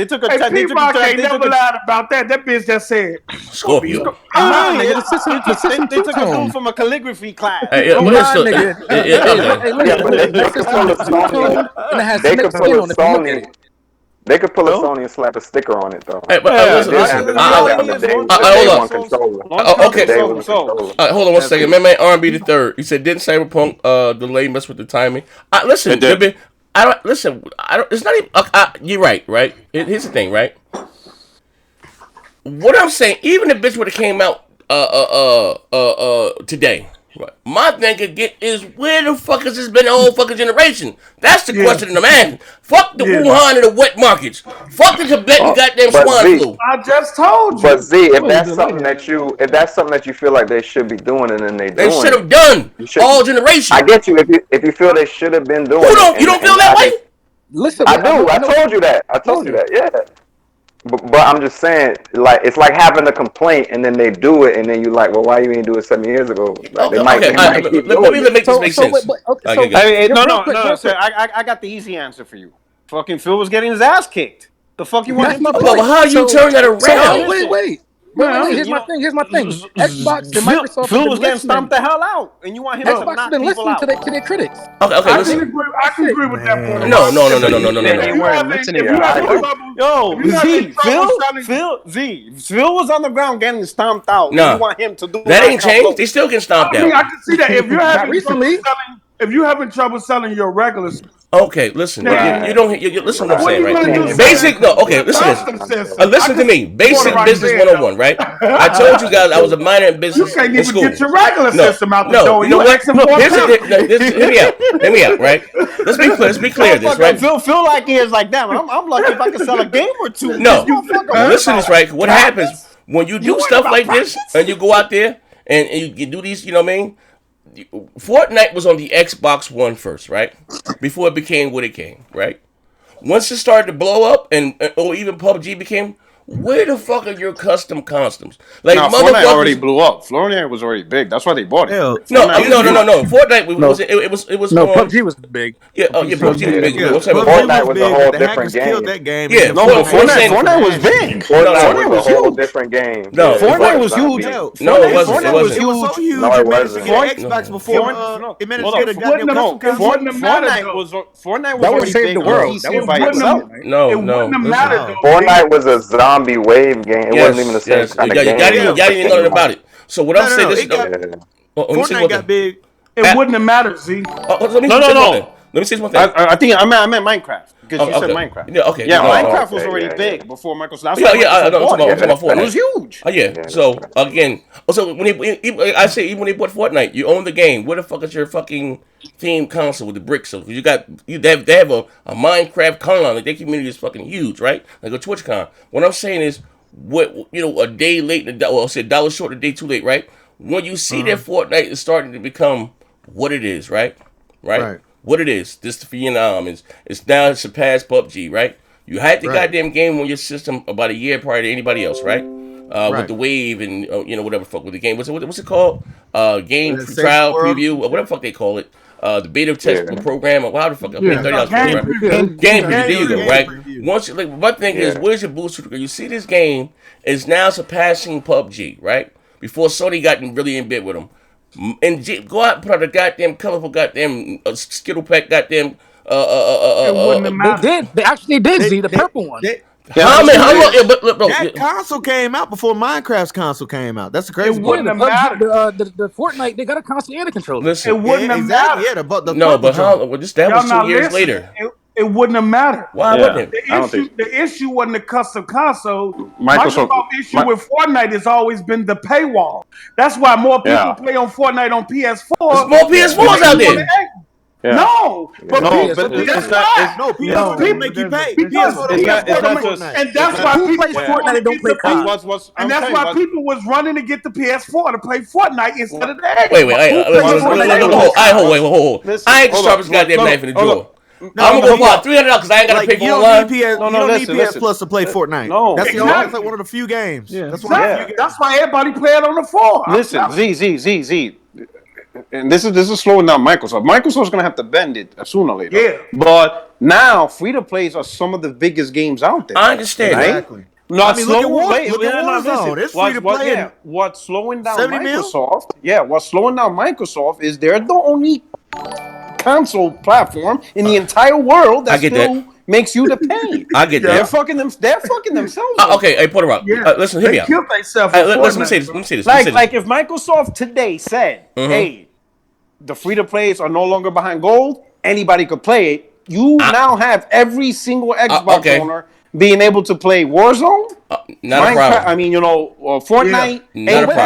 took a They never lied about that. That bitch just said Scorpio. They took a dude from a calligraphy class. Okay. Yeah, but they could pull a Sony. They could pull a Sony. They could pull a Sony and slap a sticker on it though. Hey, but listen. On the day one controller. Okay. Day one controller. Hold on one second. Man, R&B the third. He said, didn't Cyberpunk delay mess with the timing? Listen, I don't listen. I don't. It's not even. You're right. Here's the thing. Right. What I'm saying, even if bitch would have came out today. Right. My thing again is where the fuck has this been the whole fucking generation? That's the question in the man. Fuck the Wuhan and the wet markets. Fuck the Tibetan goddamn swine flu. I just told you. But Z, if that's something that you feel like they should be doing, and then they should have done all generation. I get you. If you feel they should have been doing, you don't feel that way? Listen, I do. I told you that. Yeah. But I'm just saying, like, it's like having a complaint and then they do it, and then you like, well, why you didn't do it 7 years ago? Like, Let me make this make sense. I got the easy answer for you. Fucking Phil was getting his ass kicked. The fuck you want him to do? Well, how you turn that around? Wait. Here's my thing. Xbox and Microsoft. Phil was getting stomped the hell out, and you want him to knock people out. To their critics. Okay, listen. I can agree with that point. No. Phil was on the ground getting stomped out. No, you want him to do that ain't changed. They still get stomped out. I can see that if you're having trouble selling your regular. Okay, listen. You don't. You listen to what I'm saying, right? Basic. No. Okay, listen to this. Listen to me. Basic business 101, right? I told you guys I was a minor in business. You can't in school. even get your regular system out the door. You know what? Hear me out. Right? Let's be clear. This right. Feel like he is like that. I'm lucky if I can sell a game or two. No. Listen to this, right? What happens when you do stuff like this and you go out there and you do these? You know what I mean? Fortnite was on the Xbox One first, right? Before it became what it came, right? Once it started to blow up, or even PUBG became, where the fuck are your custom costumes? Like, Fortnite already blew up. Fortnite was already big. That's why they bought it. No. Fortnite was PUBG was big. Yeah, PUBG was big. Fortnite was a whole different game. That game. Yeah, Fortnite was big. Fortnite was a whole different game. No, Fortnite was huge. No, it wasn't. It was so huge. No, it wasn't. Xbox before it managed to get a goddamn custom Fortnite was already big. The world. That was by itself. No. Fortnite was a zombie wave game. It wasn't even the same kind of game. Y'all didn't even know about it. So what I'm saying is, Fortnite got big. It wouldn't have mattered, Z. Let me say one thing. I think I meant Minecraft. Because you said Minecraft. Yeah, okay. Yeah, Minecraft was already big before Microsoft. I'm talking about Fortnite. It was huge. Yeah. So again, I say even when they bought Fortnite, you own the game. Where the fuck is your fucking theme console with the bricks? So they have a Minecraft con. Like their community is fucking huge, right? Like a TwitchCon. What I'm saying is, a day late, I'll say $1 short, a day too late, right? When you see that Fortnite is starting to become what it is, right? What it is, this for Vietnam it's now surpassed PUBG, right? You had the goddamn game on your system about a year prior to anybody else, right? With the wave and whatever fuck with the game. What's it called? Game trial preview or whatever fuck they call it. The beta test program or how the fuck $30 game preview. There you go, right? Once my thing is, where's your booster? You see this game is now surpassing PUBG, right? Before Sony got really in bed with them. And go out and put out a goddamn colorful goddamn Skittle pack goddamn They did. They actually did. See the purple one. How long? That console came out before Minecraft's console came out. That's the crazy part. The Fortnite, they got a console and a controller. Listen, it wouldn't have mattered. Yeah, but that was 2 years later. It wouldn't have mattered. Why wouldn't it? The issue wasn't the custom console. Microsoft's issue with Fortnite has always been the paywall. That's why more people play on Fortnite on PS4. There's more PS4s out there. Yeah. No, but it's not. People make you pay. And that's why people Fortnite don't play COD. And that's why people was running to get the PS4 to play Fortnite instead of the Xbox. Wait. Hold. I ain't the sharpest goddamn knife in the drawer. I'm gonna go buy $300 because I ain't gotta pay for online. You don't need PS Plus to play Fortnite. No, that's like one of the few games. Yeah. That's why everybody play it on the 4. Listen, Z. And this is slowing down Microsoft. Microsoft's gonna have to bend it sooner or later. Yeah. But now free to plays are some of the biggest games out there. I understand. Right? Exactly. Not look at Warzone. It's free to play. What's slowing down Microsoft? Yeah, what's slowing down Microsoft is they're the only console platform in the entire world that still makes you to pay. I get that. They're fucking themselves. Okay, hey, Puerto Rock. Listen, hear me out. Let me say this. Like if Microsoft today said, "Hey, the free-to-plays are no longer behind gold. Anybody could play it." You now have every single Xbox owner being able to play Warzone. Not a problem. I mean, Fortnite.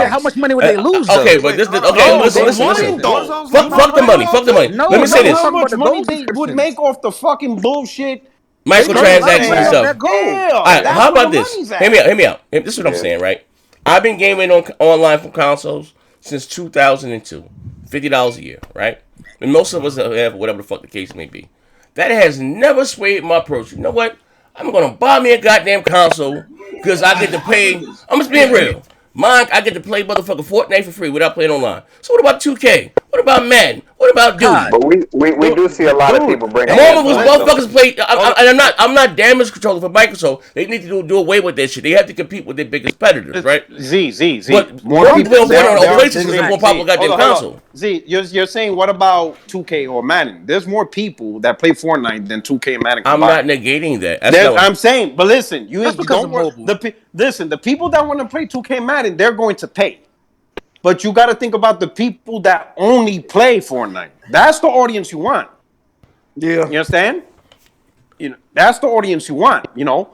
How much money would they lose? Okay, but listen. Listen. Fuck the money. Let me say this. How much money they would make off the fucking bullshit microtransactions and stuff. Yeah, all right, how about this? Hear me out. This is what I'm saying, right? I've been gaming online from consoles since 2002. $50 a year, right? And most of us have whatever the fuck the case may be. That has never swayed my approach. You know what? I'm gonna buy me a goddamn console because I get to pay. I'm just being real. Mine, I get to play motherfucking Fortnite for free without playing online. So what about 2K? What about Madden? What about Duty? But we do see a lot of people bringing. More of us motherfuckers play. I'm not damage controller for Microsoft. They need to do away with that shit. They have to compete with their biggest competitors, right? Z. But more people play on PlayStation is a more popular goddamn console. Z, you're saying what about 2K or Madden? There's more people that play Fortnite than 2K and Madden. I'm not negating that. I'm saying, but listen, listen, the people that want to play 2K and Madden, they're going to pay. But you got to think about the people that only play Fortnite. That's the audience you want. Yeah, you understand? That's the audience you want. Again,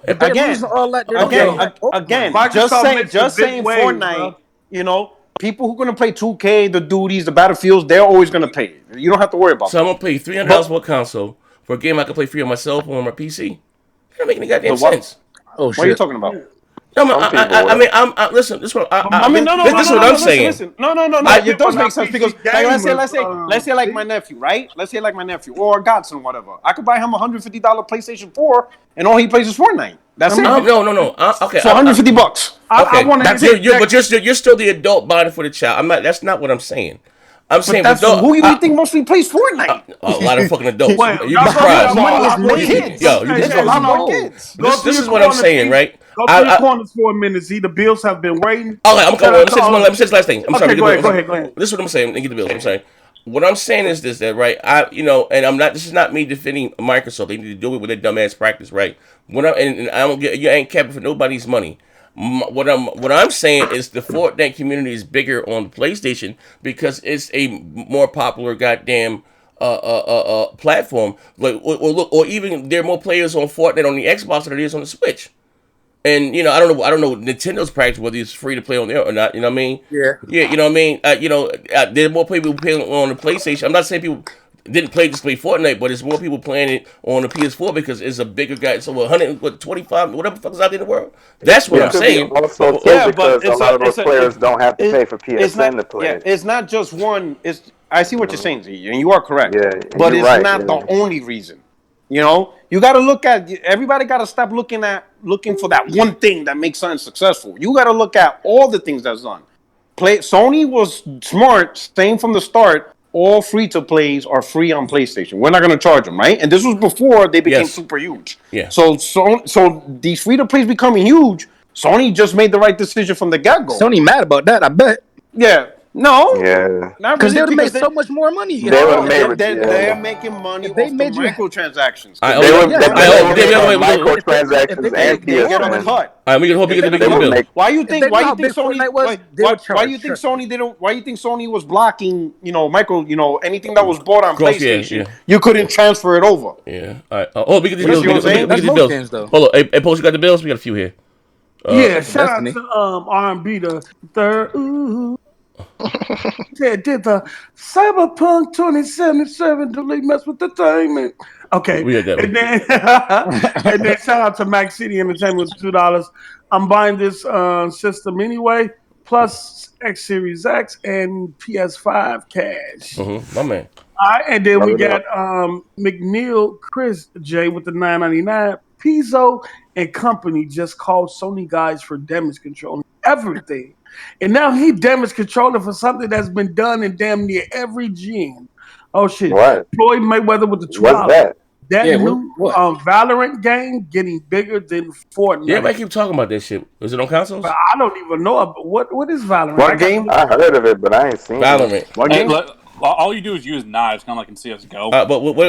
just saying Fortnite. People who are gonna play 2K, the duties, the battlefields, they're always gonna pay. You don't have to worry about. So I'm gonna pay $300 for a console for a game I can play free on my cell phone or my PC. It don't make any goddamn sense. Oh shit! What are you talking about? Listen. This is what I'm saying. No. It does make sense because, let's say, like my nephew, right? Let's say, like my nephew or Godson, whatever. I could buy him a $150 PlayStation 4, and all he plays is Fortnite. That's it. No. Okay. So $150. Okay. But you're still the adult buying it for the child. I'm not. That's not what I'm saying. I'm saying who you think mostly plays Fortnite? A lot of fucking adults. You'd be surprised. This is what I'm saying, right? Go to your corners for a minute. See, the Bills have been waiting. Okay, I'm coming. Let me say this last thing. I'm sorry. Go ahead. This is what I'm saying. Get the Bills. I'm sorry. What I'm saying is this, that right? And I'm not. This is not me defending Microsoft. They need to do it with their dumbass practice, right? And I don't get. You ain't capping for nobody's money. What I'm saying is the Fortnite community is bigger on PlayStation because it's a more popular goddamn platform. Like or even there are more players on Fortnite on the Xbox than there is on the Switch. And I don't know Nintendo's practice whether it's free to play on there or not. You know what I mean? Yeah. You know what I mean? There are more people playing on the PlayStation. I'm not saying people didn't play Fortnite, but it's more people playing it on the PS4 because it's a bigger guy. So 125, whatever the fuck is out there in the world. That's what I'm saying. Also, because a lot of those players don't have to pay for PSN to play. Yeah, it's not just one. I see what you're saying, Z, and you are correct. Yeah, but it's not the only reason. You got to look at. Everybody got to stop looking for that one thing that makes something successful. You got to look at all the things that's done. Sony was smart, saying from the start, all free-to-plays are free on PlayStation. We're not going to charge them, right? And this was before they became super huge. Yeah. So these free-to-plays becoming huge, Sony just made the right decision from the get-go. Sony mad about that, I bet. Yeah. No. Yeah. Because they would have made so much more money. They're making money off the microtransactions. They were microtransactions and PSN. All right, we can hope you get the big bill. Why you think Sony was blocking, anything that was bought on PlayStation? Yeah. You couldn't transfer it over. Yeah. All right. We get these bills. Hold on. Hey, Post, you got the bills? We got a few here. Shout out to R&B the third. Did the Cyberpunk 2077 delete mess with the entertainment? Okay, we had that and then shout out to Mac City Entertainment with $2. I'm buying this system anyway, plus X Series X and PS5 cash. My man. All right, and then we got McNeil Chris J with the $9.99. Pizzo and company just called Sony guys for damage control everything. And now he damage controller for something that's been done in damn near every gen. Oh shit! What? Floyd Mayweather with the $2. What's that? That new Valorant game getting bigger than Fortnite. Yeah, everybody keep talking about that shit. Is it on consoles? But I don't even know what is Valorant. What game? I heard of it, but I ain't seen Valorant. What game? All you do is use knives, kind of like in CS:GO. But what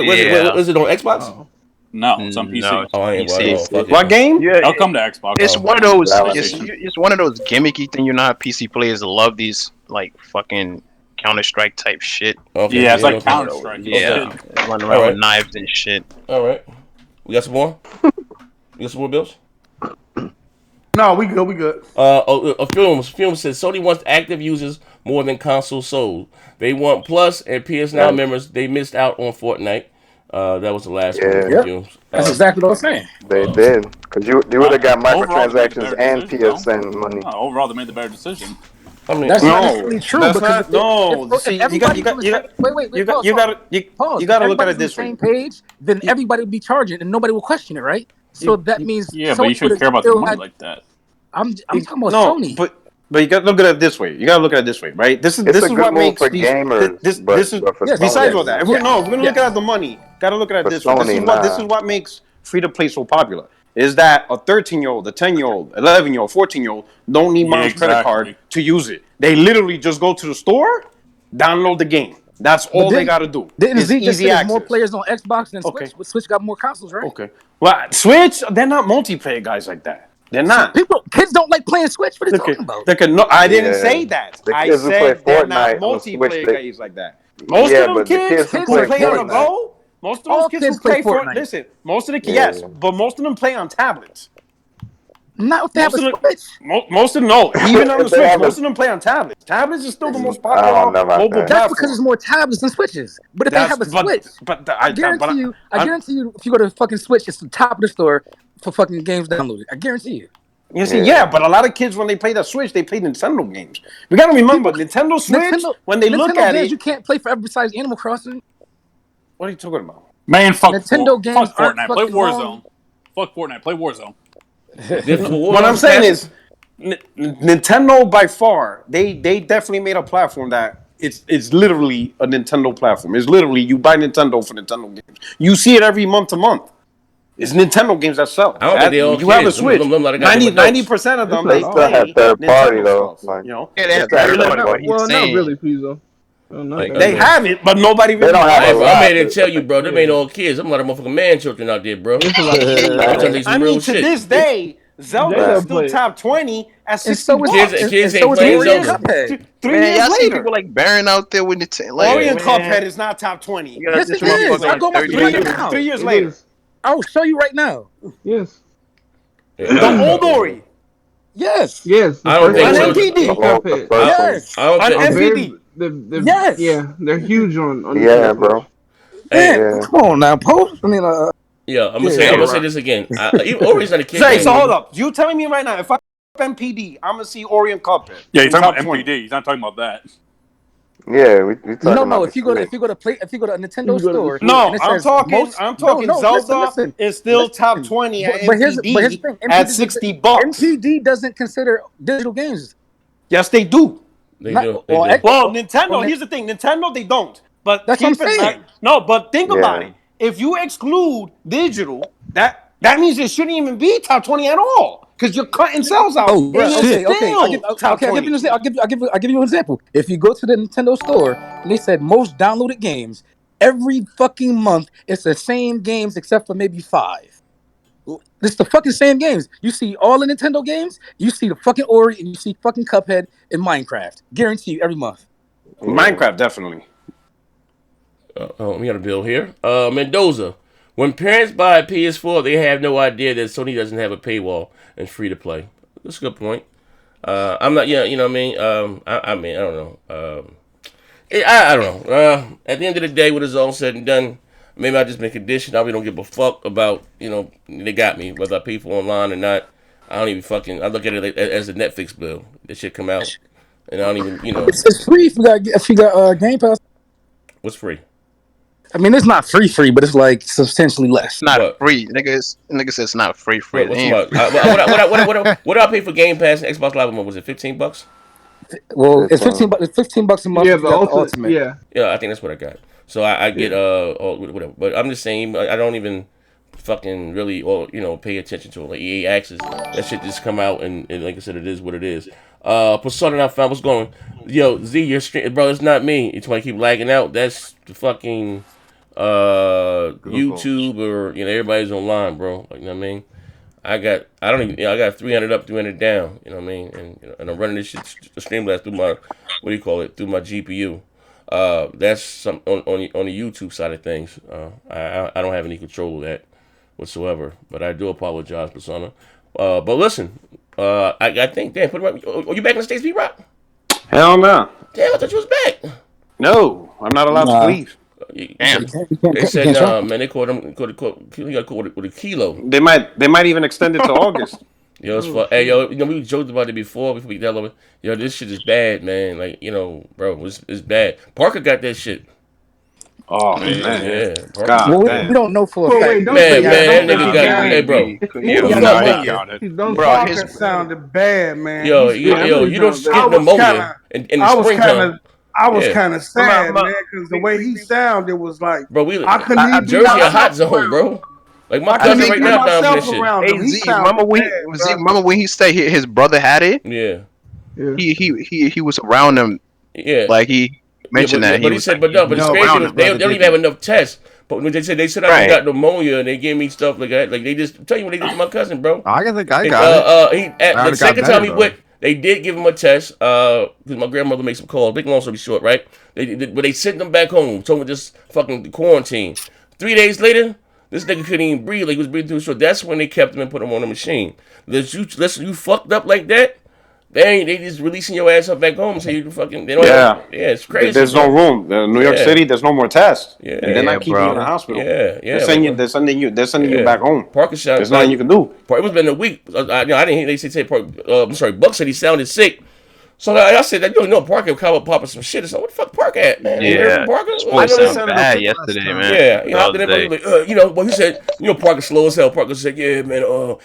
is it on Xbox? Oh. No, it's on PC. No, Oh, I ain't PC. fuck it. What game? Yeah, I'll come to Xbox. It's Oh. one of those. Validation. It's one of those gimmicky thing. You know how PC players love these like fucking Counter-Strike type shit. Okay. Yeah, it's like Counter-Strike. Yeah, running around with knives and shit. All right. We got some more. You got some more bills? No, we good. We good. Film says Sony wants active users more than console sold. They want Plus and PS Now members. They missed out on Fortnite. That was the last one. Yeah. That's exactly what I was saying. They did, because you would have got Overall, they made the microtransactions better and decision, PSN money. No, overall, they made the better decision. I mean, That's not No, necessarily true. that's because not. No, if see, you everybody got. was on the same- wait, You pause, got pause. to look at Everybody's it on the this way. same page, then everybody would be charging, and nobody will question it, right? So that means Yeah, but you Sony shouldn't care about the money like that. I'm talking about No, Sony. but you got to look at it this way. You got to look at it this way, right? This is It's this a is good what move makes for these. gamers, This but is for besides Sony, all that. If we're gonna look at the money, got to look at it For this way. This is Sony, what this nah. is what makes free to play so popular. Is that a 13-year-old, a 10-year-old, 11-year-old, 14-year-old don't need mom's credit card to use it. They literally just go to the store, download the game. That's all they got to do. Didn't It's Z just easy say there's access. more players on Xbox than Switch? But Switch got more consoles, right? Okay. Well, Switch, they're not multiplayer guys like that. They're not. Kids don't like playing Switch. What are you talking about? No, I didn't say that. The I kids who said play they're not Fortnite on Switch, multiplayer they- guys like that. Most Yeah, of them but the kids kids who who play play on the Fortnite- go, most of those All kids kids who play play Fortnite. Fortnite. Listen, most of the kids, Yeah. yes, but most of them play on tablets. Not if they have a Switch. Most of them, no. Even on the If they Switch, have a- most of them play on tablets. Tablets is still the most I don't popular know about mobile that. That's because platform. there's more tablets than Switches. But if they have a Switch, I guarantee you, I guarantee you, if you go to fucking Switch, it's the top of the store for fucking games downloaded. I guarantee you. You see, yeah, but a lot of kids when they play the Switch, they play Nintendo games. We gotta remember, Nintendo Switch. When they look Nintendo at games, it, you can't play forever besides Animal Crossing. what are you talking about? Man, fuck Nintendo games fuck aren't Fortnite. Play fucking Warzone. long. Fuck Fortnite. Play Warzone. What I'm saying is, Nintendo by far, they definitely made a platform that it's literally a Nintendo platform. It's literally you buy Nintendo for Nintendo games. You see it every month to month. It's Nintendo games that sell. I don't think they all you have a kids. Switch. Them like got them 90% of them they They still play have third party Nintendo though. stuff. Like, You know, Yeah, they have It's third not- party, but he's Well, not saying really, Pizzo. Not they have it, but nobody They really don't have Hey, a bro, lot. I'm here to tell you, bro. Them ain't all kids. I'm a lot of motherfucking man children out there, bro. I'm trying to tell you some I real mean, to shit. this day, Zelda They is still play. top 20 at And 60 so is bucks. Kids and ain't so is playing Mario Zelda. Cuphead. Three man, years y'all see later, people like Baron out there with the Orient like, Cuphead is not top 20. you got Yes, this it is. motherfucker I'll go like my 30 right years. now. 3 years It later. is. I'll show you right now. Yes. The old Ori. Yes. Yes. the I don't first think On one. so. MPD. Cuphead. Yes. I don't On think. Are very- MPD. they're- Yes. Yeah, they're huge on Yeah, Nintendo bro. Hey, Man, Yeah. come on now, Post. I mean, yeah, I'm Yeah, gonna say right. this again. Ori's not a kid. Say, game. so hold up. You telling me right now, if I MPD, I'm gonna see Orient Cuphead. Yeah, in he's talking top about 20. MPD. He's not talking about that. Yeah, we talking no. about If you go to a Nintendo store, No, and it I'm says talking. most- I'm talking. no, Zelda listen, is still listen. top 20 at But here's the MPD thing. at 60 bucks. MPD doesn't consider digital games. Yes, they do. They Not- do. well, They do. Well, Nintendo. Well, Here's the thing. Nintendo, they don't. But That's what keep I'm in saying. No, but think about Yeah. it. If you exclude digital, that means it shouldn't even be top 20 at all. Because you're cutting sales out. Oh, and right. it's Okay. still I'll give top you 20. an example. I'll give you an example. If you go to the Nintendo store and they said most downloaded games, every fucking month it's the same games except for maybe 5. It's the fucking same games. You see all the Nintendo games, you see the fucking Ori, and you see fucking Cuphead and Minecraft. Guarantee you every month. Minecraft, definitely. We got a bill here. Mendoza. When parents buy a PS4, they have no idea that Sony doesn't have a paywall and free to play. That's a good point. I'm not. Yeah, you know what I mean. I mean, I don't know. I don't know. At the end of the day, when it's all said and done, maybe I just been conditioned. I really don't give a fuck about. They got me whether I pay for online or not. I don't even fucking. I look at it as a Netflix bill. This shit come out, and I don't even. It's free if you got Game Pass. What's free? I mean, it's not free, but it's like substantially less. It's not free. Nigga says it's not free. What do I pay for Game Pass and Xbox Live a month? Was it $15? Well, it's $15. It's $15 a month. Yeah, if you got the ultimate. Yeah. Yeah, I think that's what I got. So I get whatever. But I'm just saying, I don't even fucking really, or pay attention to it. Like EA Access, that shit just come out, and like I said, it is what it is. Persona I found, what's going? Yo, Z, your stream, bro, it's not me. It's when I keep lagging out. That's the fucking YouTube, or everybody's online, bro. Like, you know what I mean? I got 300 up, 300 down. You know what I mean? And I'm running this shit, the Streamlabs through my through my GPU. That's some on the YouTube side of things. I don't have any control of that whatsoever. But I do apologize, Persona. But listen, I think, damn, put it right. Are you back in the States, B-Rock? Hell no. Damn, I thought you was back. No, I'm not allowed to leave. Damn. They said, nah, man, they caught him. He got caught with a kilo. They might even extend it to August. Yo, it's fun. Hey, yo, we joked about it before we got over. Yo, this shit is bad, man. Like, bro, it's bad. Parker got that shit. Oh man, yeah. God, well, we don't know for a fact. Man, that nigga got. Hey, bro. Bro, Parker sounded bad, man. Yo, you don't get pneumonia in the springtime. I was kind of sad, man, because the way he sounded was like, bro, I couldn't even Jersey a hot zone, bro. Like my cousin right now down for that shit. Hey, Z, remember when he said his brother had it? Yeah. He was around him. Yeah. Like he mentioned that. But he said, but it's crazy. They don't even have enough tests. But when they said I got pneumonia and they gave me stuff like that, like they just tell you what they did to my cousin, bro. I think I got it. The second time he went, they did give him a test because my grandmother made some calls. Big long story short, right? But they sent him back home. Told him just fucking quarantine. 3 days later, this nigga couldn't even breathe. Like he was breathing through his throat. That's when they kept him and put him on the machine. Listen, you fucked up like that. They just releasing your ass up back home. So you fucking it's crazy. There's no room. New York City, there's no more tests. Yeah, they're not keeping you in the hospital. They're sending you back home. Parker sounded. There's nothing you can do. It was been a week. I didn't hear they say I'm sorry. Buck said he sounded sick. So I said that Parker came up popping some shit. So what the fuck Parker at, man? Yeah, Parker. I know they sounded bad yesterday, man. Yeah, he said, Parker slow as hell. Parker said, yeah, man.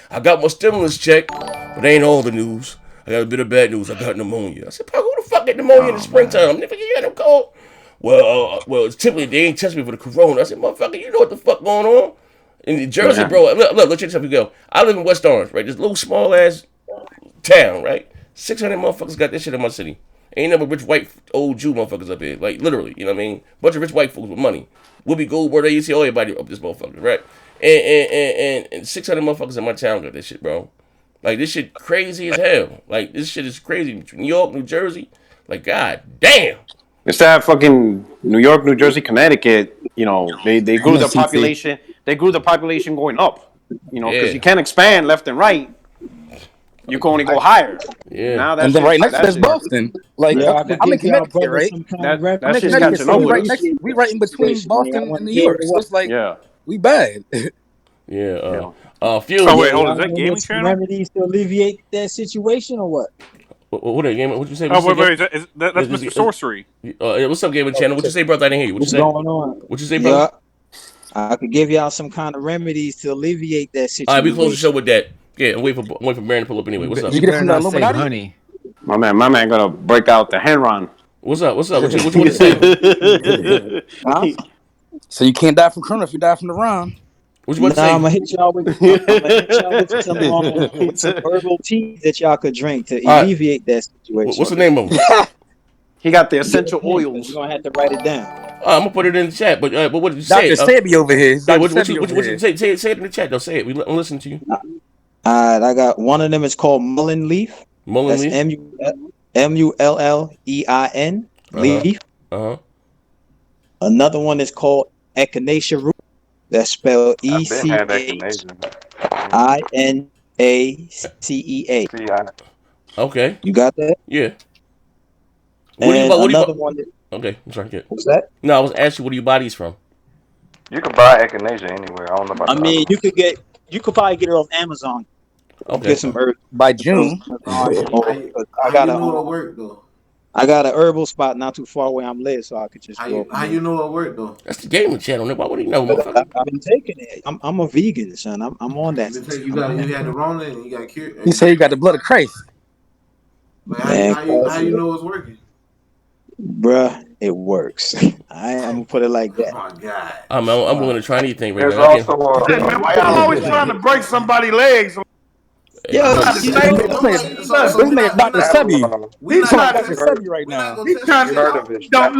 I got my stimulus check, but ain't all the news. I got a bit of bad news. I got pneumonia. I said, Parker, who the fuck get pneumonia in the springtime? Nigga, you got no cold? Well, it's typically they ain't test me for the corona. I said, motherfucker, you know what the fuck going on? In Jersey, bro, look, check this out, you go. I live in West Orange, right? This little small ass town, right? 600 motherfuckers got this shit in my city. Ain't never rich white old Jew motherfuckers up here. Like, literally, you know what I mean? Bunch of rich white folks with money. Whoopi Goldberg, they see everybody up this motherfucker, right? And 600 motherfuckers in my town got this shit, bro. Like, this shit crazy as hell. Like, this shit is crazy. New York, New Jersey. Like, god damn. Instead of fucking New York, New Jersey, Connecticut, they grew the population. They grew the population going up. Because you can't expand left and right. You can only go higher. Yeah. Now and then right next to that's Boston. Like I'm in Connecticut, right? That shit's catching up with us. We right in between Boston and New York, so it's like we bad. Yeah. Fuel. Oh wait, hold on. Is that gaming channel? Remedies to alleviate that situation or what? What that game? What you say? Oh wait, that's Mr. Sorcery. What's up, gaming channel? What you say, brother? I didn't hear you. What you say? Going on? What you say, brother? I could give y'all some kind of remedies to alleviate that situation. All right, we close the show with that. Yeah, I'm waiting for Baron to pull up anyway. What's up? You better not say honey. My man gonna break out the Henron. What's up? What you want to say? So you can't die from corona if you die from the rhyme. What you want to say? I'm gonna hit y'all with some herbal teas that y'all could drink to alleviate that situation. What's the name of them? He got the essential oils. You're gonna have to write it down. I'm gonna put it in the chat. But what did you say? Dr. Sebi over here. What you say? Say it in the chat. Though say it. I'm listening to you. I got one of them. Is called mullein leaf. Mullein leaf. Mullein leaf. Another one is called echinacea root. That's spelled ECHINACEA. Okay. You got that? Yeah. Another one. Okay, I'm sorry. What's that? No, I was asking where do you buy these from? You can buy echinacea anywhere. I don't know about. You could probably get it off Amazon. Okay. Get some herbs by June. I got an herbal spot not too far where I'm live, so I could just go. How you know it work though? That's the gaming channel. Why would he know? I've been taking it. I'm a vegan, son. I'm on that. You had the Rona and you got cured. He said you got the blood of Christ. How you know it's working? Bruh, it works. I'm gonna put it like that. Oh my God. I'm willing to try anything right There's now. also Hey, man, why y'all always trying to break somebody's legs? Yo, This nigga Dr. Sebi. We He's not trying gonna to. Sebi right now. He's trying you to. heard of it. Don't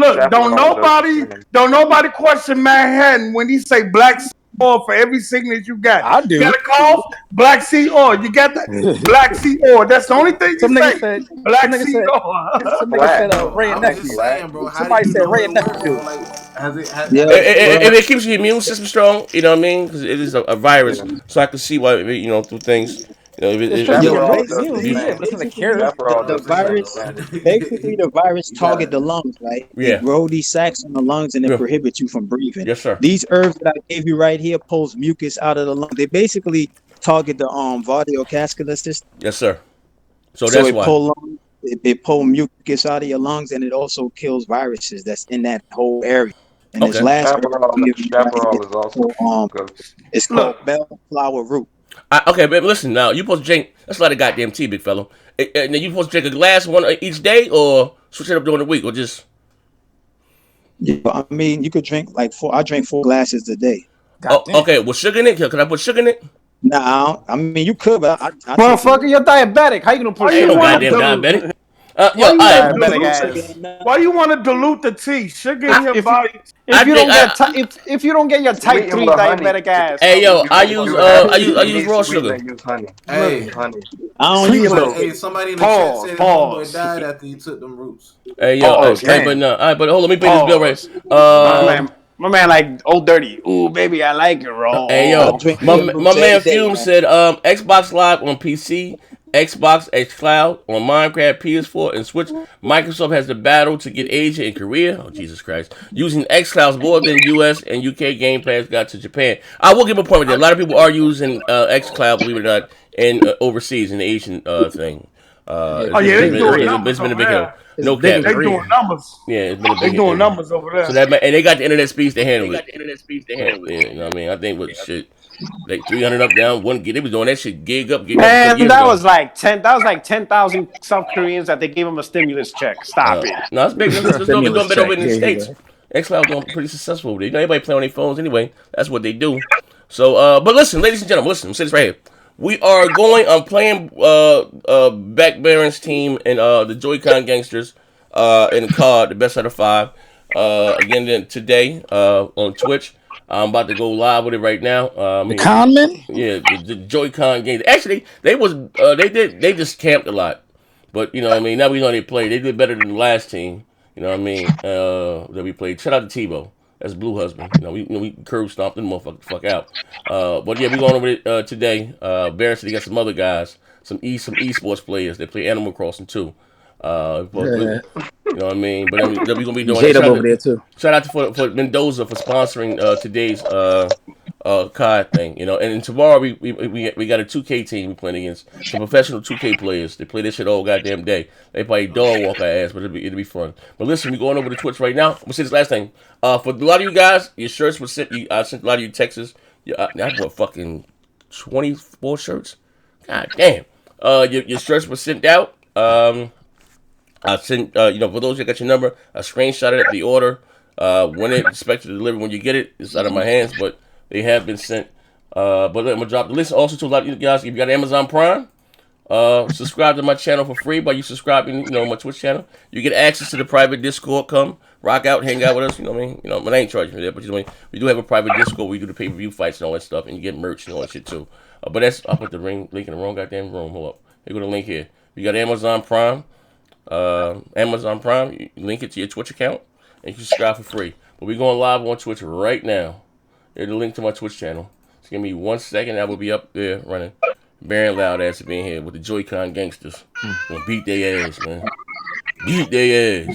nobody question Manhattan when he say black sea oil for every sickness you got. I do. You got a cough, black sea oil. You got that black sea oil. That's the only thing Some you nigga say. said. Black Some nigga sea said. oil. Some nigga said Ray I and was just nephew. saying, bro. How Somebody do you said know Ray it and works, nephew. bro? Like, has it? If it keeps your immune system strong, you know what I mean? Because it is a virus, so I can see why, through things. It's supposed to be Yo, your basically, immune, yeah, but it's not a cure. the virus target the lungs, right? They Yeah. grow these sacs in the lungs and it Yeah. prohibits you from breathing. Yes, sir. These herbs that I gave you right here pulls mucus out of the lung. They basically target the cardiovascular system. Yes, sir. So So that's it why. it pull mucus out of your lungs and it also kills viruses that's in that whole area. And this Okay. last herb I'm giving you right here, is also it's called bellflower root. Okay, but listen now. You supposed to drink. That's a lot of goddamn tea, big fella. And you supposed to drink a glass one each day, or switch it up during the week, or just. Yeah, I mean, you could drink like I drink 4 glasses a day. Okay. With sugar in it? Can I put sugar in it? Nah, I mean you could, but I Motherfucker, you're diabetic. How you gonna put Ain't sugar? no goddamn diabetic. Why you want to dilute the tea? Sugar in your body. If you don't get your type 3 diabetic ass. Hey yo, I use raw sugar. Hey, honey. I don't use no. Hey, somebody in the chat said his homeboy died after he took them roots. Hey yo, but no, all right, but hold on, let me pay this bill right. My man, like Old Dirty. Ooh, baby, I like it raw. Hey yo, my man Fume said Xbox Live on PC, Xbox xCloud on Minecraft, PS4, and Switch. Microsoft has the battle to get Asia and Korea. Oh Jesus Christ! Using xCloud more than US and UK Game Pass got to Japan. I will give a point with that. A lot of people are using xCloud, believe it or not, in overseas in the Asian thing. It's been a big hill. No cap. They doing numbers. Yeah, it's been a big They doing numbers over there. So and they got the internet speeds to handle it. Yeah, you know what I mean? I think with shit like 300 up down, they was doing that shit gig up. Man, that was like 10,000 South Koreans that they gave them a stimulus check. Stop it. No, it's big. It's doing better over in the States. xCloud doing pretty successful over there. Everybody play on their phones anyway. That's what they do. So, but listen, ladies and gentlemen, listen. I'm saying this right here. We are going. I'm playing Back Baron's team and the Joy-Con Gangsters in the card, the best out of 5. Again today on Twitch. I'm about to go live with it right now. The con men? Yeah, the Joy-Con games. Actually, they just camped a lot, but you know what I mean. Now we know they played. They did better than the last team. You know what I mean? That we played. Shout out to Tebow. That's Blue Husband. We curb stomped them motherfucker the fuck out. But yeah, we going over it today. Baron said he got some other guys, some esports players. They play Animal Crossing too. You know what I mean? But we're gonna be doing J-Dub over there too. Shout out for Mendoza for sponsoring today's COD thing. You know, and tomorrow we got a 2K team we playing against some professional 2K players. They play this shit all goddamn day. They probably dog walk our ass, but it'll be fun. But listen, we're going over to Twitch right now. I'm gonna say this last thing. For a lot of you guys, your shirts were sent. I sent a lot of you texts. I bought fucking 24 shirts. God damn. Your shirts were sent out. I sent, for those that got your number, I screenshotted the order. When it expected to deliver, when you get it, it's out of my hands, but they have been sent. But I'm gonna drop the list also to a lot of you guys. If you got Amazon Prime, subscribe to my channel for free by you subscribing, my Twitch channel. You get access to the private Discord. Come rock out, hang out with us. You know what I mean? But I ain't charging for that. But you know what I mean? We do have a private Discord where we do the pay-per-view fights and all that stuff, and you get merch and all that shit too. But I'll put the link in the wrong goddamn room. Hold up. Here go the link here. You got Amazon Prime. You link it to your Twitch account and you can subscribe for free. But we're going live on Twitch right now. There's the link to my Twitch channel. Just give me 1 second. I will be up there running. Baron loud ass being here with the Joy-Con Gangsters. Gonna beat their ass, man. Beat their ass.